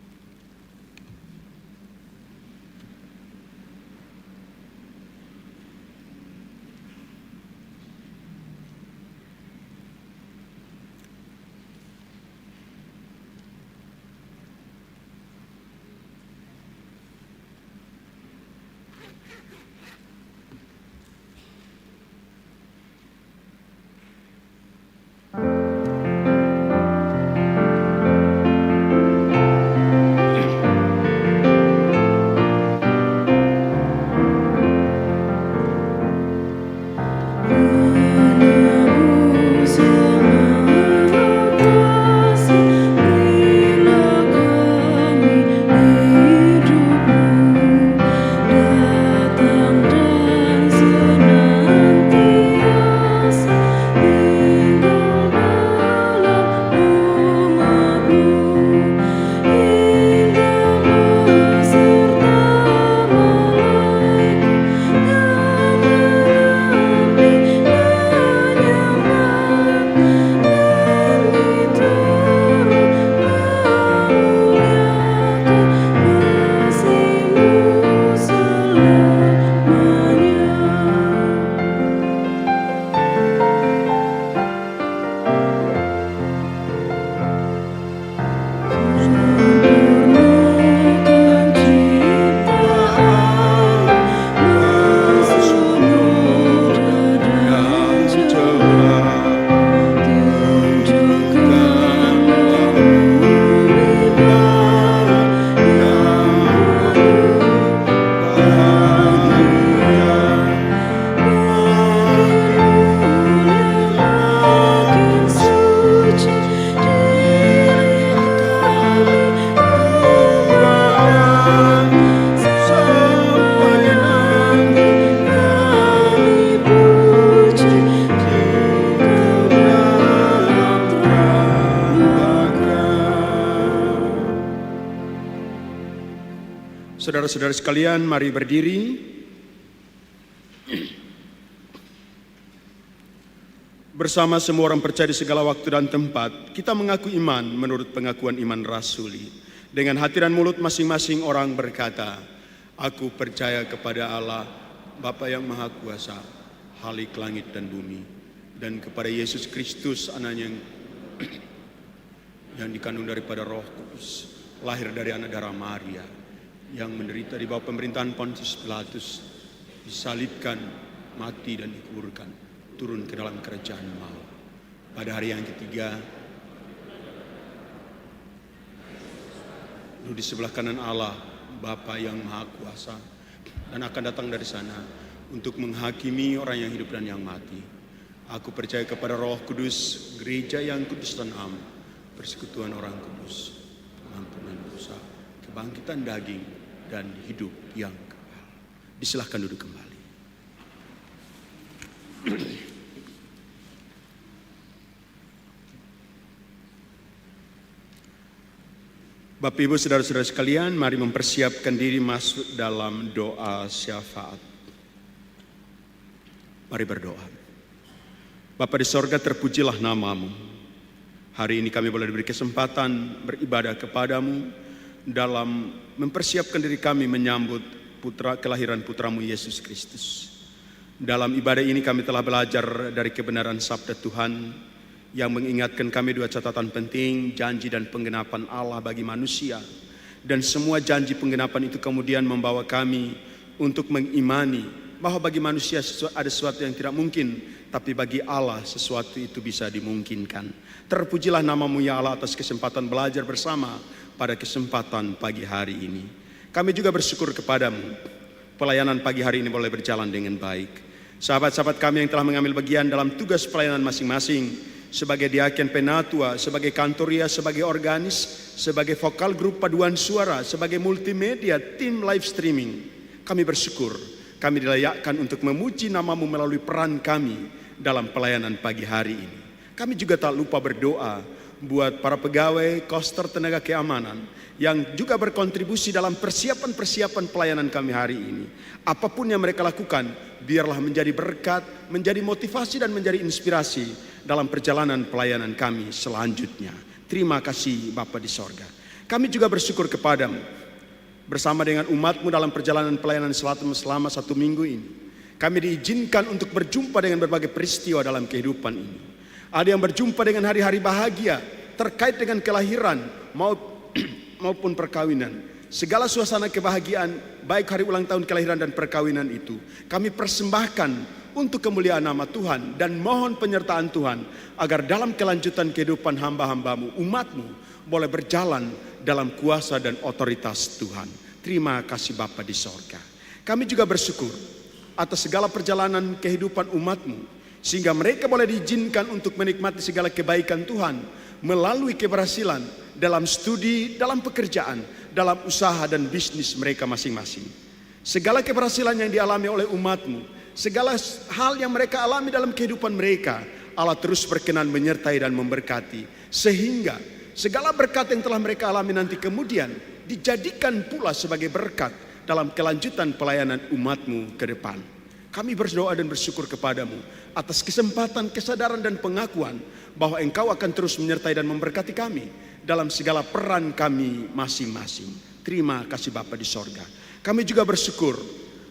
Saudara-saudara sekalian, mari berdiri. Bersama semua orang percaya di segala waktu dan tempat, kita mengaku iman menurut pengakuan iman rasuli. Dengan hati dan mulut masing-masing orang berkata, aku percaya kepada Allah, Bapa yang Maha Kuasa, Khalik langit dan bumi, dan kepada Yesus Kristus, anaknya yang dikandung daripada Roh Kudus, lahir dari anak darah Maria, yang menderita di bawah pemerintahan Pontius Pilatus, disalibkan, mati dan dikuburkan, turun ke dalam kerajaan maut. Pada hari yang ketiga, duduk di sebelah kanan Allah, Bapa yang Maha Kuasa, dan akan datang dari sana untuk menghakimi orang yang hidup dan yang mati. Aku percaya kepada Roh Kudus, gereja yang kudus dan am, persekutuan orang kudus, pengampunan dosa, kebangkitan daging, dan hidup yang kekal. Disilahkan duduk kembali. Bapak Ibu saudara-saudara sekalian, mari mempersiapkan diri masuk dalam doa syafaat. Mari berdoa. Bapa di sorga, terpujilah namamu. Hari ini kami boleh diberi kesempatan beribadah kepadamu dalam mempersiapkan diri kami menyambut kelahiran putramu Yesus Kristus. Dalam ibadah ini kami telah belajar dari kebenaran sabda Tuhan yang mengingatkan kami dua catatan penting, janji dan penggenapan Allah bagi manusia. Dan semua janji penggenapan itu kemudian membawa kami untuk mengimani bahwa bagi manusia ada sesuatu yang tidak mungkin, tapi bagi Allah sesuatu itu bisa dimungkinkan. Terpujilah namamu ya Allah atas kesempatan belajar bersama pada kesempatan pagi hari ini. Kami juga bersyukur kepadamu, pelayanan pagi hari ini boleh berjalan dengan baik. Sahabat-sahabat kami yang telah mengambil bagian dalam tugas pelayanan masing-masing, sebagai diaken penatua, sebagai kantoria, sebagai organis, sebagai vokal grup paduan suara, sebagai multimedia, tim live streaming, kami bersyukur kami dilayakkan untuk memuji namamu melalui peran kami dalam pelayanan pagi hari ini. Kami juga tak lupa berdoa buat para pegawai, koster, tenaga keamanan yang juga berkontribusi dalam persiapan-persiapan pelayanan kami hari ini. Apapun yang mereka lakukan, biarlah menjadi berkat, menjadi motivasi dan menjadi inspirasi dalam perjalanan pelayanan kami selanjutnya. Terima kasih Bapa di sorga. Kami juga bersyukur kepadamu bersama dengan umatmu dalam perjalanan pelayanan selama 1 minggu ini. Kami diizinkan untuk berjumpa dengan berbagai peristiwa dalam kehidupan ini. Ada yang berjumpa dengan hari-hari bahagia terkait dengan kelahiran maupun perkawinan. Segala suasana kebahagiaan, baik hari ulang tahun kelahiran dan perkawinan itu, kami persembahkan untuk kemuliaan nama Tuhan dan mohon penyertaan Tuhan agar dalam kelanjutan kehidupan hamba-hambamu, umatmu, boleh berjalan dalam kuasa dan otoritas Tuhan. Terima kasih Bapa di sorga. Kami juga bersyukur atas segala perjalanan kehidupan umatmu, sehingga mereka boleh diizinkan untuk menikmati segala kebaikan Tuhan melalui keberhasilan dalam studi, dalam pekerjaan, dalam usaha dan bisnis mereka masing-masing. Segala keberhasilan yang dialami oleh umatmu, segala hal yang mereka alami dalam kehidupan mereka, Allah terus berkenan menyertai dan memberkati, sehingga segala berkat yang telah mereka alami nanti kemudian dijadikan pula sebagai berkat dalam kelanjutan pelayanan umatmu ke depan. Kami berdoa dan bersyukur kepadamu atas kesempatan, kesadaran dan pengakuan bahwa Engkau akan terus menyertai dan memberkati kami dalam segala peran kami masing-masing. Terima kasih Bapa di sorga. Kami juga bersyukur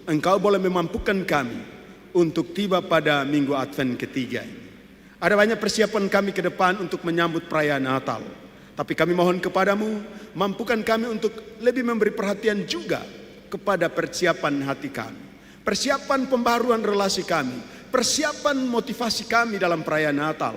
Engkau boleh memampukan kami untuk tiba pada minggu Advent ketiga ini. Ada banyak persiapan kami ke depan untuk menyambut perayaan Natal. Tapi kami mohon kepadamu, mampukan kami untuk lebih memberi perhatian juga kepada persiapan hati kami. Persiapan pembaruan relasi kami, persiapan motivasi kami dalam perayaan Natal.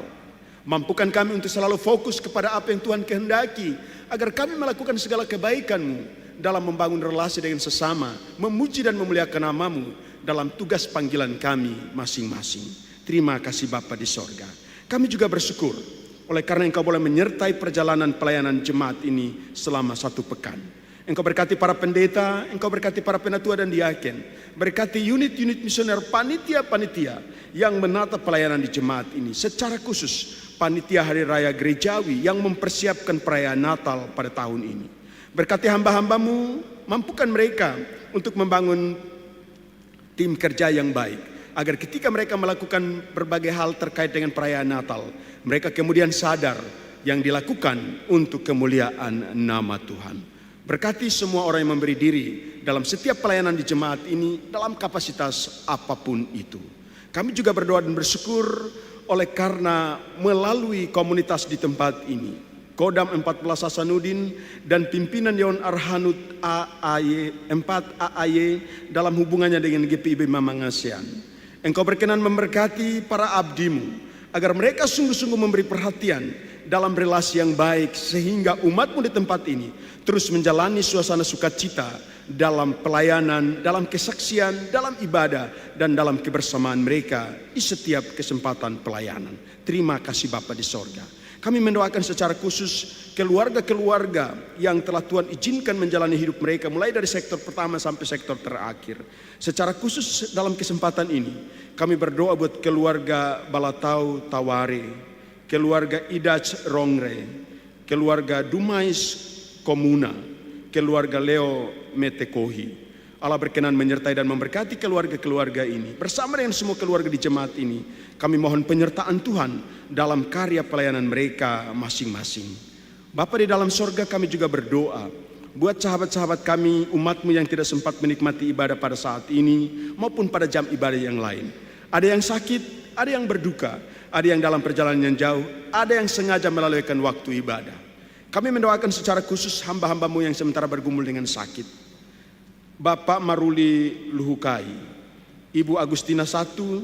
Mampukan kami untuk selalu fokus kepada apa yang Tuhan kehendaki, agar kami melakukan segala kebaikan-Mu dalam membangun relasi dengan sesama, memuji dan memuliakan nama-Mu dalam tugas panggilan kami masing-masing. Terima kasih Bapa di sorga. Kami juga bersyukur oleh karena Engkau boleh menyertai perjalanan pelayanan jemaat ini selama 1 pekan. Engkau berkati para pendeta, Engkau berkati para penatua dan diaken, berkati unit-unit misioner, panitia-panitia yang menata pelayanan di jemaat ini. Secara khusus panitia hari raya gerejawi yang mempersiapkan perayaan Natal pada tahun ini. Berkati hamba-hambamu, mampukan mereka untuk membangun tim kerja yang baik, agar ketika mereka melakukan berbagai hal terkait dengan perayaan Natal, mereka kemudian sadar yang dilakukan untuk kemuliaan nama Tuhan. Berkati semua orang yang memberi diri dalam setiap pelayanan di jemaat ini dalam kapasitas apapun itu. Kami juga berdoa dan bersyukur oleh karena melalui komunitas di tempat ini, Kodam 14 Hasanuddin dan pimpinan Dewan Arhanud AAY 4 AAY dalam hubungannya dengan GPIB Mamang ASEAN. Engkau berkenan memberkati para abdimu agar mereka sungguh-sungguh memberi perhatian dalam relasi yang baik, sehingga umatmu di tempat ini terus menjalani suasana sukacita dalam pelayanan, dalam kesaksian, dalam ibadah, dan dalam kebersamaan mereka di setiap kesempatan pelayanan. Terima kasih Bapa di sorga. Kami mendoakan secara khusus keluarga-keluarga yang telah Tuhan izinkan menjalani hidup mereka mulai dari sektor pertama sampai sektor terakhir. Secara khusus dalam kesempatan ini kami berdoa buat keluarga Balatau Taware, keluarga Idaj Rongre, keluarga Dumais Komuna, keluarga Leo Metekohi. Allah berkenan menyertai dan memberkati keluarga-keluarga ini. Bersama dengan semua keluarga di jemaat ini, kami mohon penyertaan Tuhan dalam karya pelayanan mereka masing-masing. Bapa di dalam sorga, kami juga berdoa buat sahabat-sahabat kami, umatmu yang tidak sempat menikmati ibadah pada saat ini maupun pada jam ibadah yang lain. Ada yang sakit, ada yang berduka, ada yang dalam perjalanan yang jauh, ada yang sengaja melalaikan waktu ibadah. Kami mendoakan secara khusus hamba-hambamu yang sementara bergumul dengan sakit. Bapak Maruli Luhukai, Ibu Agustina Satu,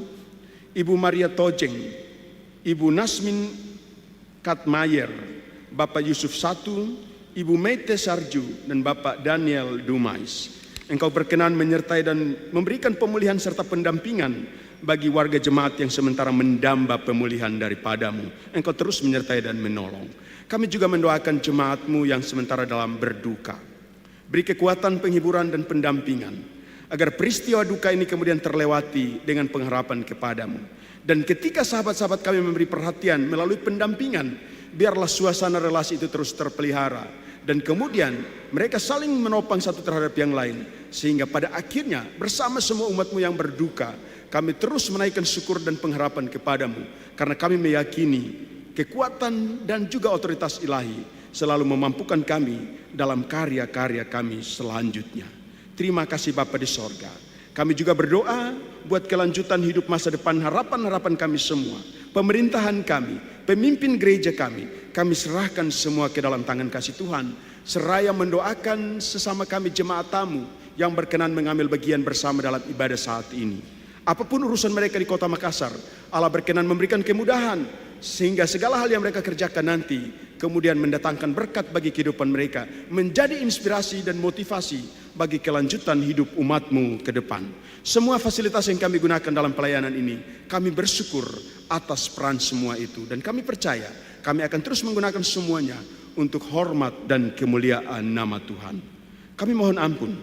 Ibu Maria Tojeng, Ibu Nasmin Katmayer, Bapak Yusuf Satu, Ibu Meite Sarju, dan Bapak Daniel Dumais. Engkau berkenan menyertai dan memberikan pemulihan serta pendampingan bagi warga jemaat yang sementara mendamba pemulihan daripadamu. Engkau terus menyertai dan menolong. Kami juga mendoakan jemaatmu yang sementara dalam berduka. Beri kekuatan, penghiburan, dan pendampingan agar peristiwa duka ini kemudian terlewati dengan pengharapan kepadamu. Dan ketika sahabat-sahabat kami memberi perhatian melalui pendampingan, biarlah suasana relasi itu terus terpelihara. Dan kemudian mereka saling menopang satu terhadap yang lain. Sehingga pada akhirnya bersama semua umatmu yang berduka, kami terus menaikkan syukur dan pengharapan kepadamu. Karena kami meyakini kekuatan dan juga otoritas ilahi selalu memampukan kami dalam karya-karya kami selanjutnya. Terima kasih Bapa di sorga. Kami juga berdoa buat kelanjutan hidup masa depan, harapan-harapan kami semua. Pemerintahan kami, pemimpin gereja kami serahkan semua ke dalam tangan kasih Tuhan. Seraya mendoakan sesama kami jemaat tamu yang berkenan mengambil bagian bersama dalam ibadah saat ini. Apapun urusan mereka di kota Makassar, Allah berkenan memberikan kemudahan, sehingga segala hal yang mereka kerjakan nanti kemudian mendatangkan berkat bagi kehidupan mereka, menjadi inspirasi dan motivasi bagi kelanjutan hidup umatmu ke depan. Semua fasilitas yang kami gunakan dalam pelayanan ini, kami bersyukur atas peran semua itu, dan kami percaya kami akan terus menggunakan semuanya untuk hormat dan kemuliaan nama Tuhan. Kami mohon ampun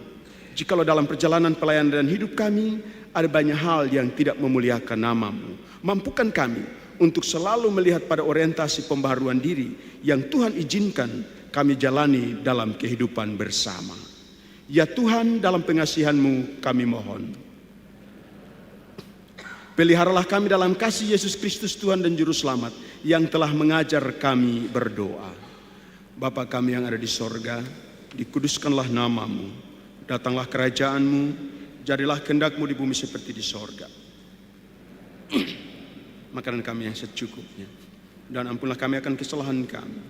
jikalau dalam perjalanan pelayanan dan hidup kami ada banyak hal yang tidak memuliakan nama-Mu. Mampukan kami untuk selalu melihat pada orientasi pembaharuan diri yang Tuhan izinkan kami jalani dalam kehidupan bersama. Ya Tuhan, dalam pengasihan-Mu kami mohon. Peliharalah kami dalam kasih Yesus Kristus Tuhan dan Juru Selamat yang telah mengajar kami berdoa. Bapa kami yang ada di sorga, dikuduskanlah nama-Mu, datanglah kerajaan-Mu, jadilah kehendak-Mu di bumi seperti di sorga. Makanan kami yang secukupnya, dan ampunlah kami akan kesalahan kami,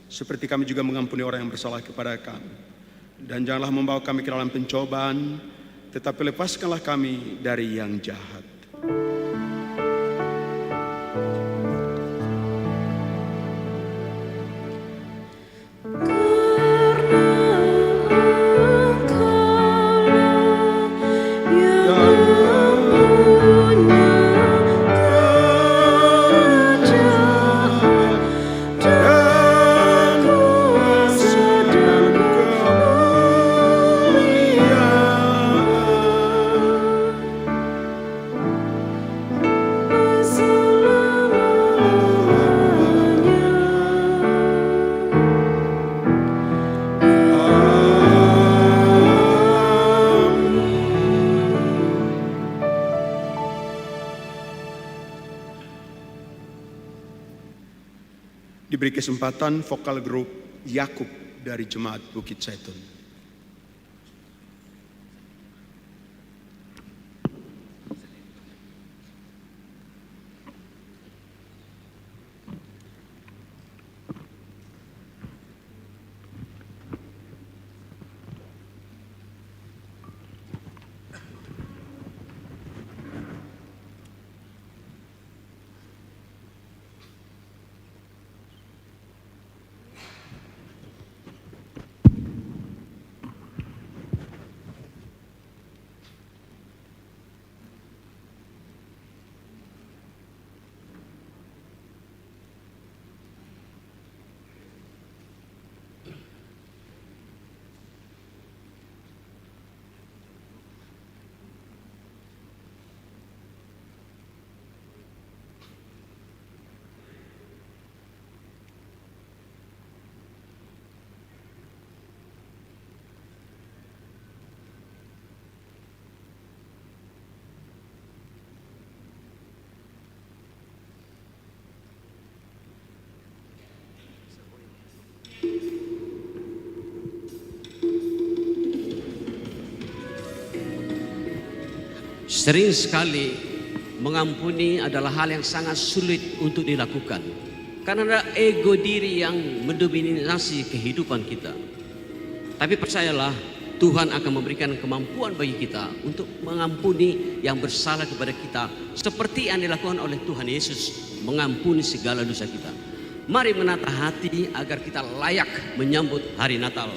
seperti kami juga mengampuni orang yang bersalah kepada kami. Dan janganlah membawa kami ke dalam pencobaan, tetapi lepaskanlah kami dari yang jahat. diberi kesempatan vokal grup Yakub dari Jemaat Bukit Zaitun. Sering sekali mengampuni adalah hal yang sangat sulit untuk dilakukan karena ada ego diri yang mendominasi kehidupan kita. Tapi percayalah, Tuhan akan memberikan kemampuan bagi kita untuk mengampuni yang bersalah kepada kita seperti yang dilakukan oleh Tuhan Yesus mengampuni segala dosa kita. Mari menata hati agar kita layak menyambut hari Natal.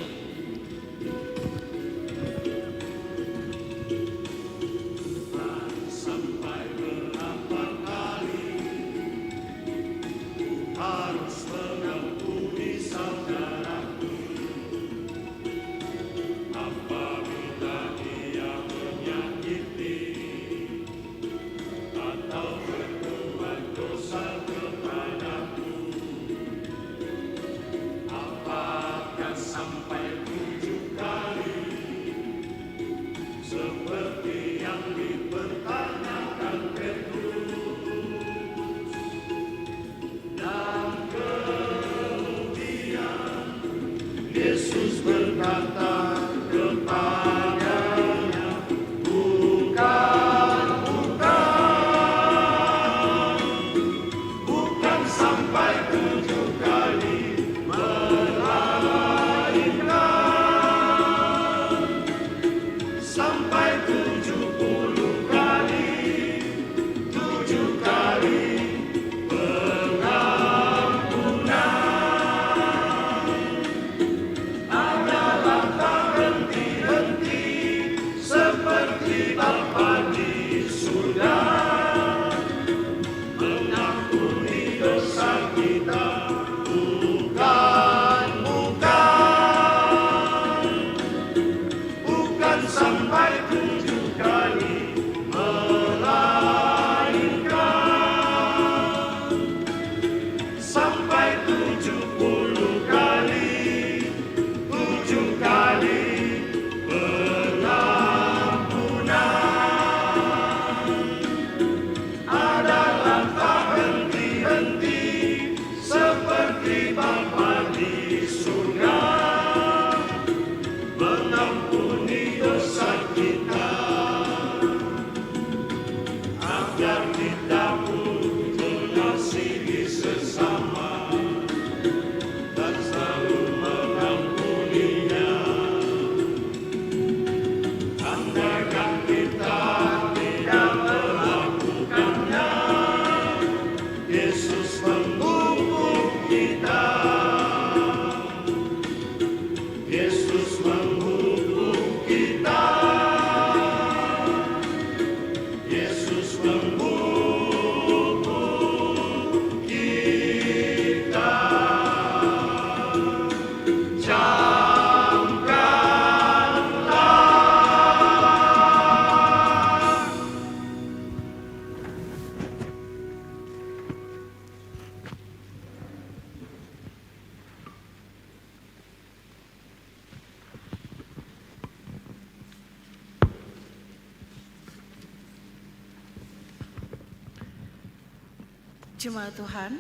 Jemaat Tuhan,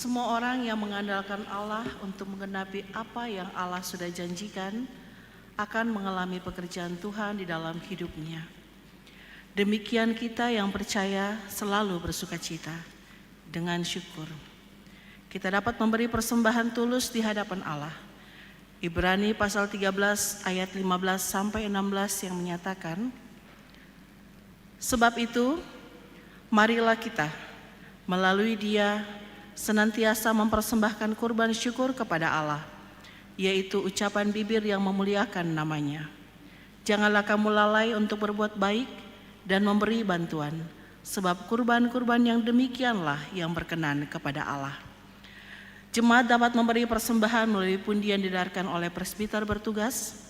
Semua orang yang mengandalkan Allah untuk menggenapi apa yang Allah sudah janjikan akan mengalami pekerjaan Tuhan di dalam hidupnya. Demikian kita yang percaya selalu bersukacita dengan syukur. Kita dapat memberi persembahan tulus di hadapan Allah. Ibrani pasal 13 ayat 15 sampai 16 yang menyatakan, sebab itu, marilah kita melalui Dia senantiasa mempersembahkan kurban syukur kepada Allah, yaitu ucapan bibir yang memuliakan namanya. Janganlah kamu lalai untuk berbuat baik dan memberi bantuan, sebab kurban-kurban yang demikianlah yang berkenan kepada Allah. Jemaat dapat memberi persembahan melalui pundi yang diedarkan oleh presbiter bertugas,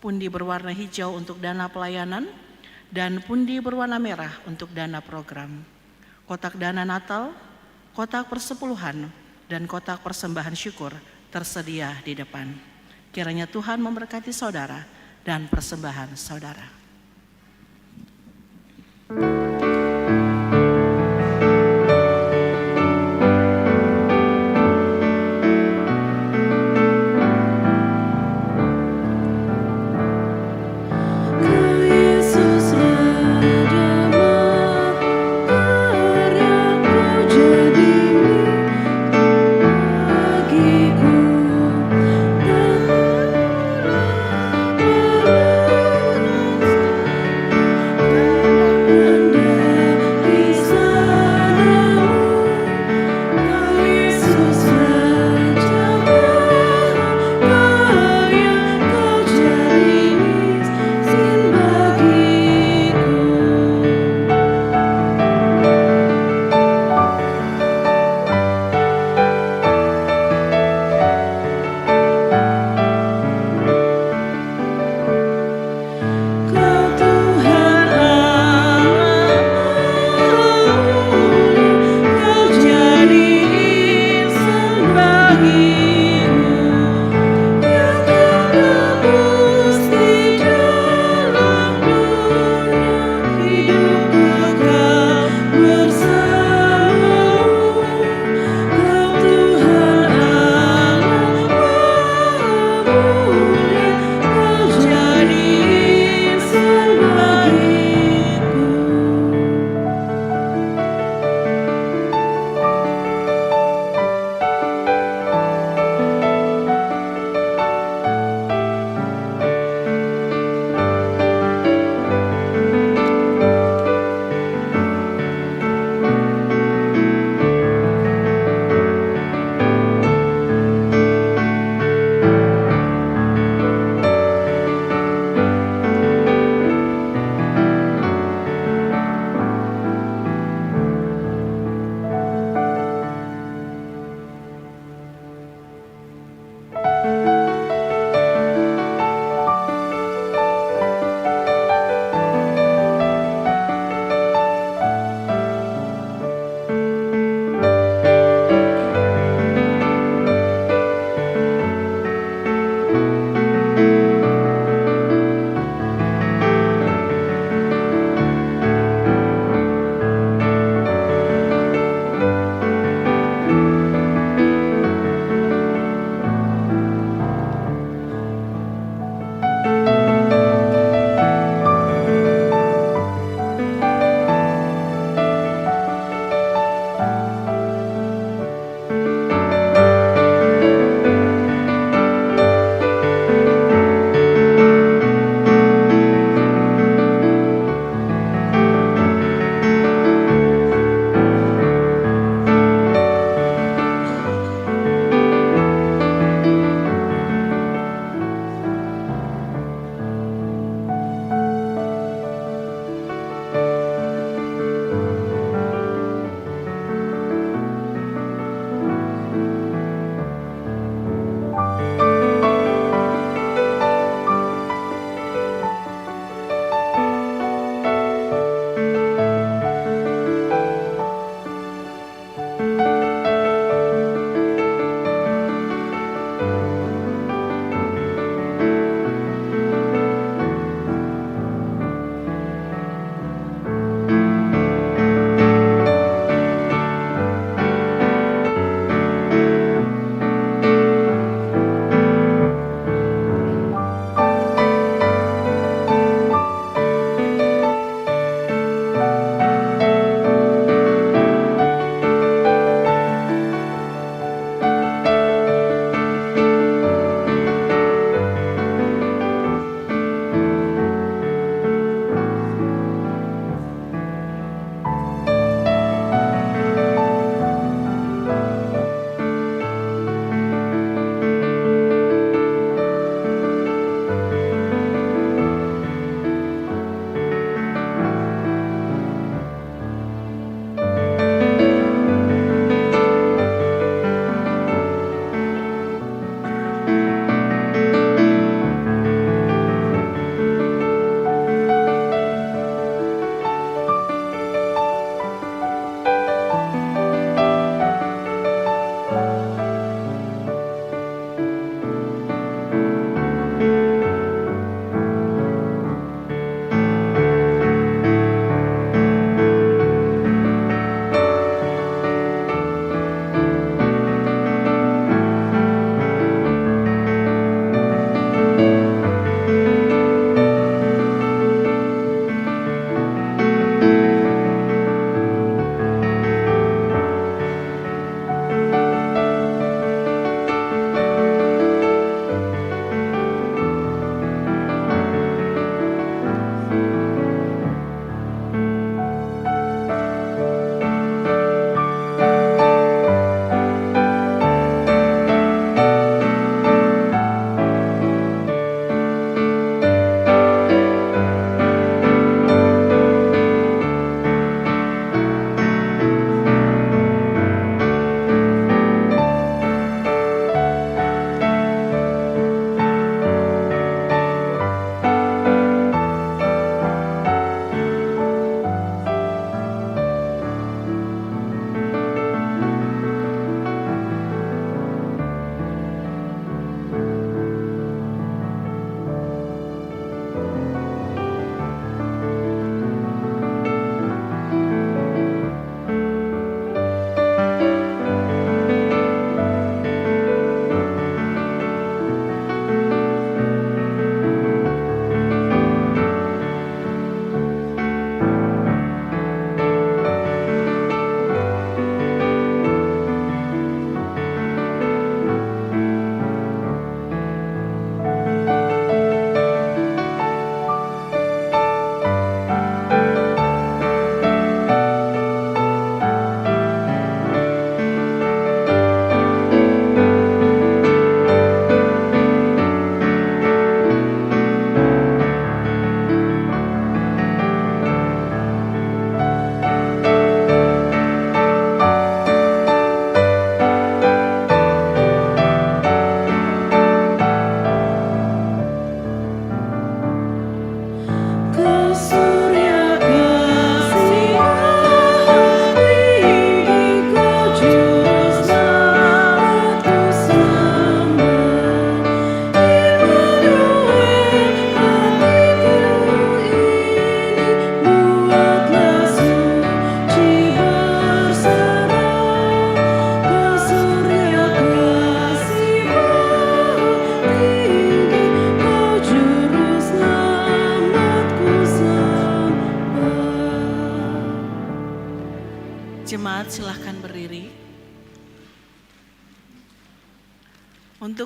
pundi berwarna hijau untuk dana pelayanan, dan pundi berwarna merah untuk dana program. Kotak dana Natal, kotak persepuluhan, dan kotak persembahan syukur tersedia di depan. Kiranya Tuhan memberkati saudara dan persembahan saudara. Bagiku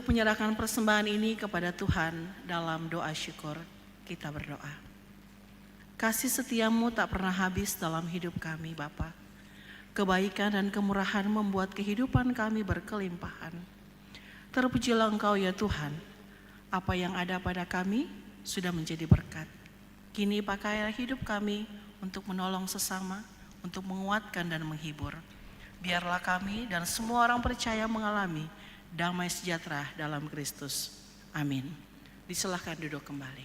Untuk menyerahkan persembahan ini kepada Tuhan dalam doa syukur, kita berdoa. Kasih setiamu tak pernah habis dalam hidup kami, Bapa. Kebaikan dan kemurahan membuat kehidupan kami berkelimpahan. Terpujilah Engkau ya Tuhan. Apa yang ada pada kami sudah menjadi berkat. Kini pakailah hidup kami untuk menolong sesama, untuk menguatkan dan menghibur. Biarlah kami dan semua orang percaya mengalami damai sejahtera dalam Kristus. Amin. Disilahkan duduk kembali.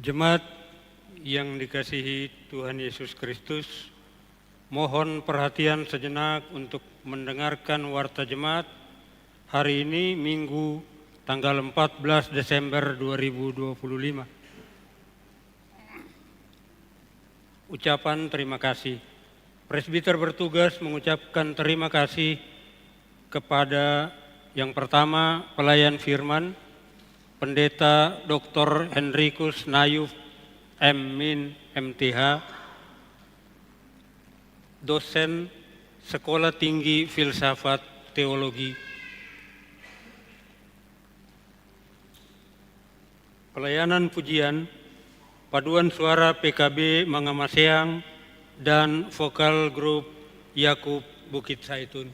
Jemaat yang dikasihi Tuhan Yesus Kristus, mohon perhatian sejenak untuk mendengarkan warta jemaat hari ini Minggu tanggal 14 Desember 2025. Ucapan terima kasih. Presbiter bertugas mengucapkan terima kasih kepada yang pertama pelayan firman, Pendeta Dr. Henrikus Nayuf M.Min MTH, dosen Sekolah Tinggi Filsafat Teologi. Pelayanan pujian, paduan suara PKB Mangamaseang dan vokal grup Yakub Bukit Saitun.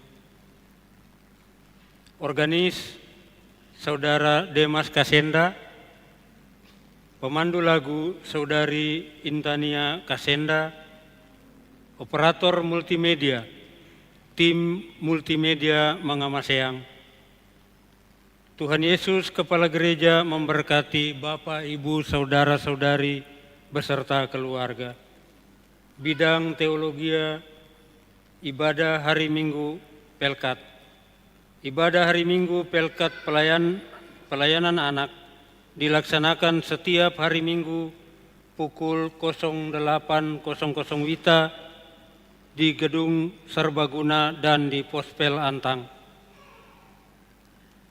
Organis Saudara Demas Kasenda, pemandu lagu Saudari Intania Kasenda, operator multimedia, tim multimedia Mangamaseang. Tuhan Yesus Kepala Gereja memberkati Bapak, Ibu, Saudara-saudari beserta keluarga. Bidang teologia, ibadah hari Minggu Pelkat. Ibadah hari Minggu Pelkat pelayanan anak dilaksanakan setiap hari Minggu pukul 08.00 WITA di Gedung Serbaguna dan di Pospel Antang.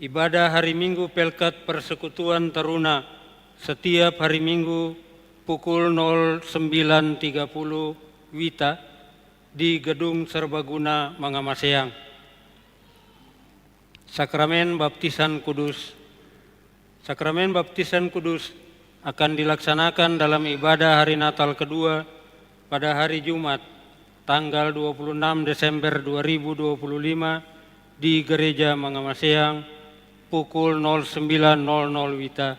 Ibadah hari Minggu Pelkat Persekutuan Taruna setiap hari Minggu pukul 09.30 WITA di Gedung Serbaguna Mangamaseang. Sakramen Baptisan Kudus. Sakramen Baptisan Kudus akan dilaksanakan dalam ibadah hari Natal kedua pada hari Jumat tanggal 26 Desember 2025 di Gereja Mangamaseang pukul 09.00 WITA.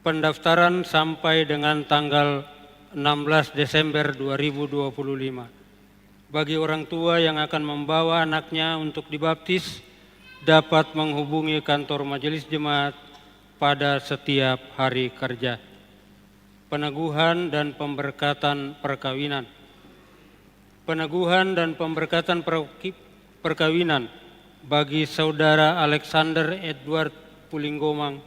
Pendaftaran sampai dengan tanggal 16 Desember 2025. Bagi orang tua yang akan membawa anaknya untuk dibaptis, dapat menghubungi kantor majelis jemaat pada setiap hari kerja. Peneguhan dan pemberkatan perkawinan. Peneguhan dan pemberkatan perkawinan bagi Saudara Alexander Edward Pulinggomang,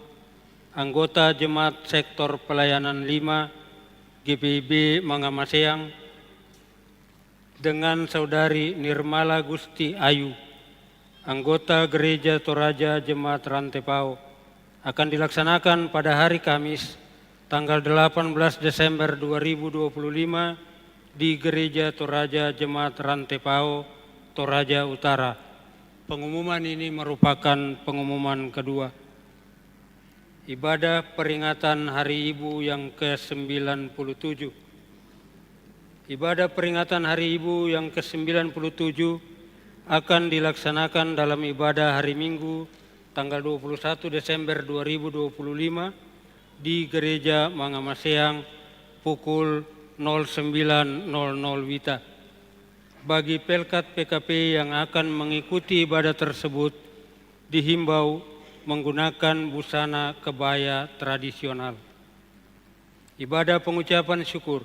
anggota Jemaat Sektor Pelayanan 5 GPIB Mangamaseang, dengan Saudari Nirmala Gusti Ayu, anggota Gereja Toraja Jemaat Rantepao, akan dilaksanakan pada hari Kamis tanggal 18 Desember 2025 di Gereja Toraja Jemaat Rantepao, Toraja Utara. Pengumuman ini merupakan pengumuman kedua. Ibadah peringatan Hari Ibu yang ke-97. Ibadah peringatan Hari Ibu yang ke-97 akan dilaksanakan dalam ibadah hari Minggu tanggal 21 Desember 2025 di Gereja Mangamaseang pukul 09.00 WITA. Bagi Pelkat PKP yang akan mengikuti ibadah tersebut dihimbau menggunakan busana kebaya tradisional. Ibadah pengucapan syukur.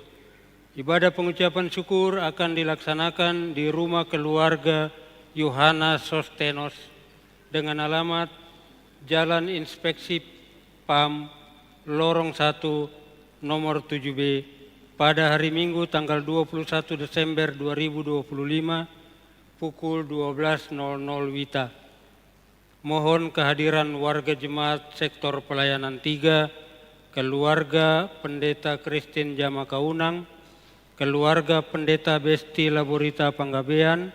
Ibadah pengucapan syukur akan dilaksanakan di rumah keluarga Yohanes Sostenos dengan alamat Jalan Inspeksi PAM Lorong 1 nomor 7B pada hari Minggu tanggal 21 Desember 2025 pukul 12.00 WITA. mohon kehadiran warga jemaat sektor pelayanan 3, keluarga Pendeta Christine Jamakaunang, keluarga Pendeta Besti Laborita Panggabean,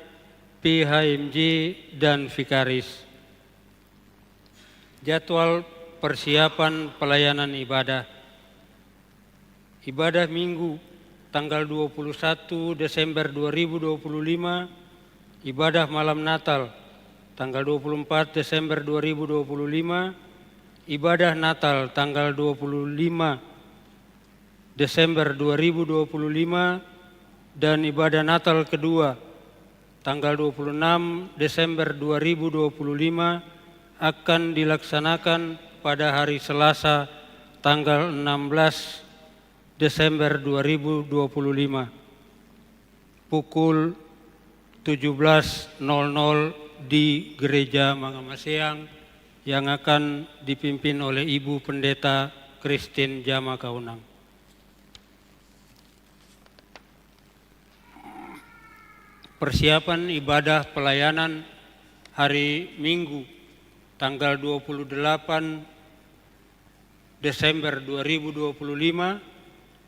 PHMJ, dan Vikaris. Jadwal persiapan pelayanan ibadah. Ibadah Minggu tanggal 21 Desember 2025, ibadah malam Natal tanggal 24 Desember 2025, ibadah Natal tanggal 25 Desember 2025, dan ibadah Natal kedua tanggal 26 Desember 2025 akan dilaksanakan pada hari Selasa tanggal 16 Desember 2025 pukul 17.00 di Gereja Mangamaseang yang akan dipimpin oleh Ibu Pendeta Christine Jamakaunang. Persiapan ibadah pelayanan hari Minggu tanggal 28 Desember 2025,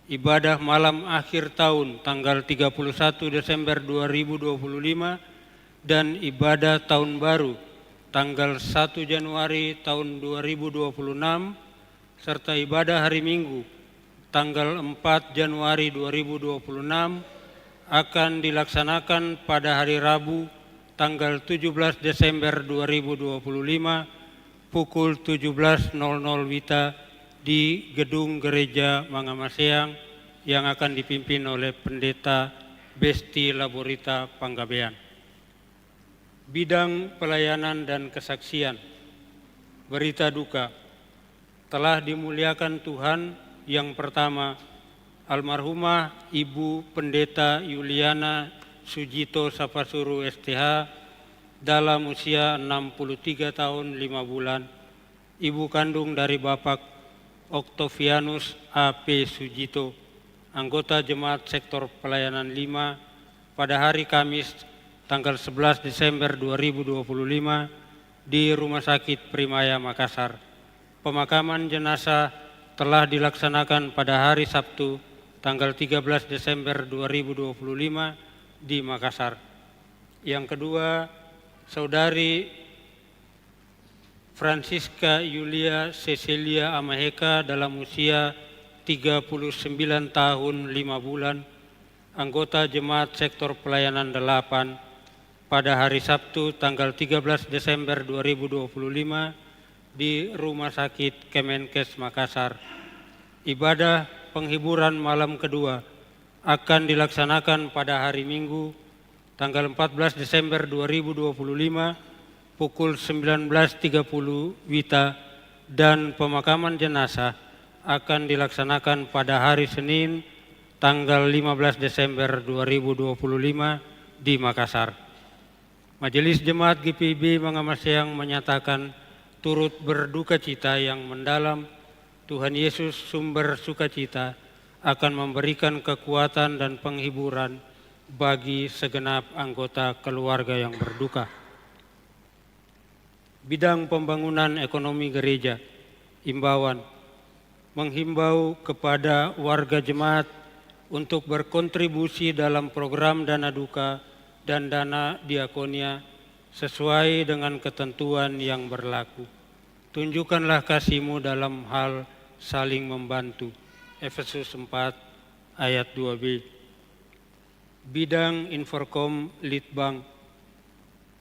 ibadah malam akhir tahun tanggal 31 Desember 2025, dan ibadah tahun baru tanggal 1 Januari tahun 2026, serta ibadah hari Minggu tanggal 4 Januari 2026 akan dilaksanakan pada hari Rabu tanggal 17 Desember 2025 pukul 17.00 WITA di Gedung Gereja Mangamaseang yang akan dipimpin oleh Pendeta Besti Laborita Panggabean. Bidang pelayanan dan kesaksian. Berita duka. Telah dimuliakan Tuhan. Yang pertama, almarhumah Ibu Pendeta Yuliana Sujito Sapasuru STH dalam usia 63 tahun 5 bulan, ibu kandung dari Bapak Octavianus A.P. Sujito, anggota Jemaat Sektor Pelayanan 5, pada hari Kamis tanggal 11 Desember 2025 di Rumah Sakit Primaya Makassar. Pemakaman jenazah telah dilaksanakan pada hari Sabtu tanggal 13 Desember 2025 di Makassar. Yang kedua, Saudari Francisca Yulia Cecilia Amaheka dalam usia 39 tahun 5 bulan, anggota Jemaat Sektor Pelayanan 8, pada hari Sabtu tanggal 13 Desember 2025 di Rumah Sakit Kemenkes Makassar. Ibadah penghiburan malam kedua akan dilaksanakan pada hari Minggu tanggal 14 Desember 2025 pukul 19.30 WITA, dan pemakaman jenazah akan dilaksanakan pada hari Senin tanggal 15 Desember 2025 di Makassar. Majelis Jemaat GPIB Mangamaseang menyatakan turut berduka cita yang mendalam. Tuhan Yesus sumber sukacita akan memberikan kekuatan dan penghiburan bagi segenap anggota keluarga yang berduka. Bidang pembangunan ekonomi gereja, imbauan, menghimbau kepada warga jemaat untuk berkontribusi dalam program dana duka dan dana diakonia sesuai dengan ketentuan yang berlaku. Tunjukkanlah kasih-Mu dalam hal saling membantu. Efesus 4 ayat 2b. Bidang Inforkom Litbang,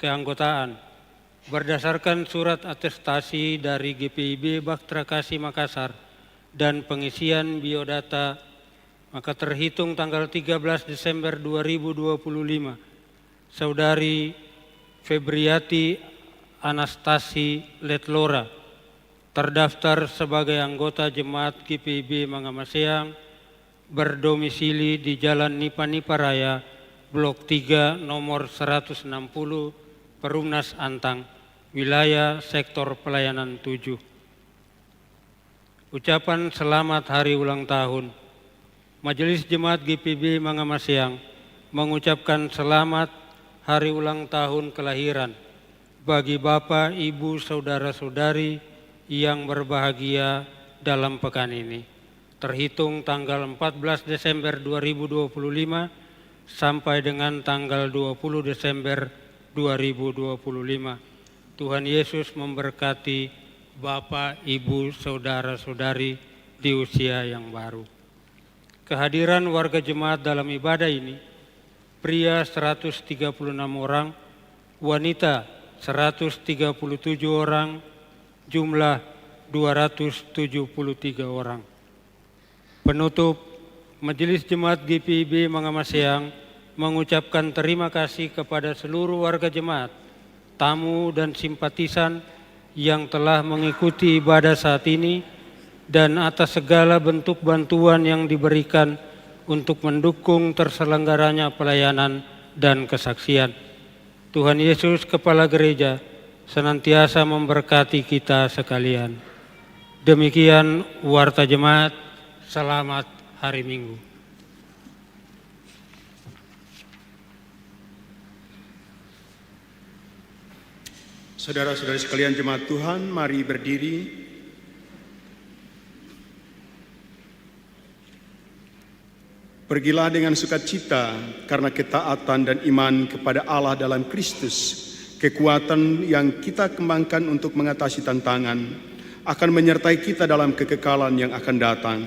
keanggotaan. Berdasarkan surat atestasi dari GPIB Baktra Kasih Makassar dan pengisian biodata, maka terhitung tanggal 13 Desember 2025, Saudari Febriati Anastasi Letlora terdaftar sebagai anggota Jemaat GPIB Mangamaseang, berdomisili di Jalan Nipa-Nipa Raya, Blok 3, nomor 160, Perumnas Antang, wilayah Sektor Pelayanan 7. Ucapan selamat hari ulang tahun. Majelis Jemaat GPIB Mangamaseang mengucapkan selamat hari ulang tahun kelahiran bagi Bapak, Ibu, Saudara-saudari yang berbahagia dalam pekan ini, terhitung tanggal 14 Desember 2025 sampai dengan tanggal 20 Desember 2025. Tuhan Yesus memberkati Bapak, Ibu, Saudara-saudari di usia yang baru. Kehadiran warga jemaat dalam ibadah ini, pria 136 orang, wanita 137 orang, jumlah 273 orang. Penutup, Majelis Jemaat GPIB Mangamaseang mengucapkan terima kasih kepada seluruh warga jemaat, tamu dan simpatisan yang telah mengikuti ibadah saat ini dan atas segala bentuk bantuan yang diberikan untuk mendukung terselenggaranya pelayanan dan kesaksian. Tuhan Yesus Kepala Gereja senantiasa memberkati kita sekalian. Demikian warta jemaat, selamat hari Minggu. Saudara-saudari sekalian jemaat Tuhan, mari berdiri. Pergilah dengan sukacita karena ketaatan dan iman kepada Allah dalam Kristus. Kekuatan yang kita kembangkan untuk mengatasi tantangan akan menyertai kita dalam kekekalan yang akan datang.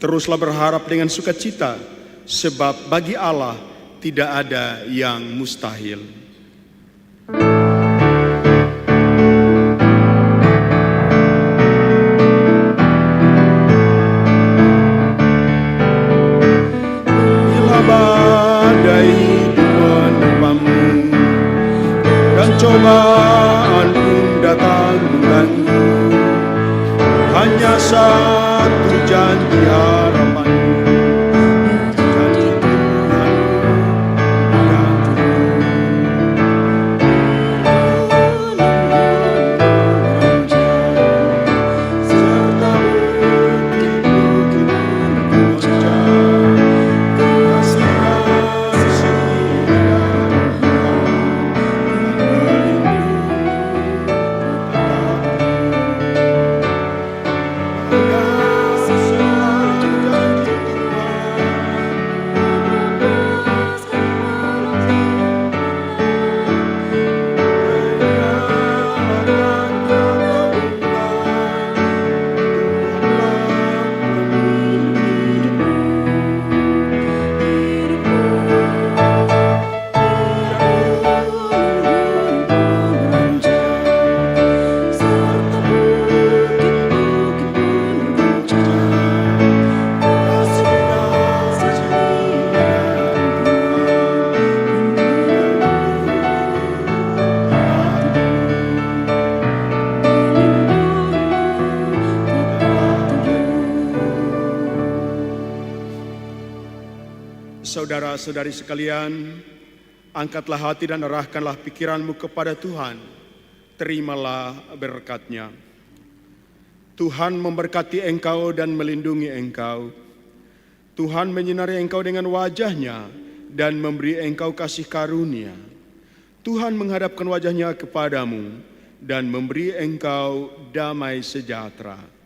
Teruslah berharap dengan sukacita, sebab bagi Allah tidak ada yang mustahil. Bila badai menerpamu dan cobaan pun datang mengganggu, hanya satu janji harapanmu, janji Tuhan padaku. Serta bukit-bukit menerjang, kasih setia Saudara-saudari sekalian, angkatlah hati dan arahkanlah pikiranmu kepada Tuhan. Terimalah berkat-Nya. Tuhan memberkati engkau dan melindungi engkau. Tuhan menyinari engkau dengan wajah-Nya dan memberi engkau kasih karunia. Tuhan menghadapkan wajah-Nya kepadamu dan memberi engkau damai sejahtera.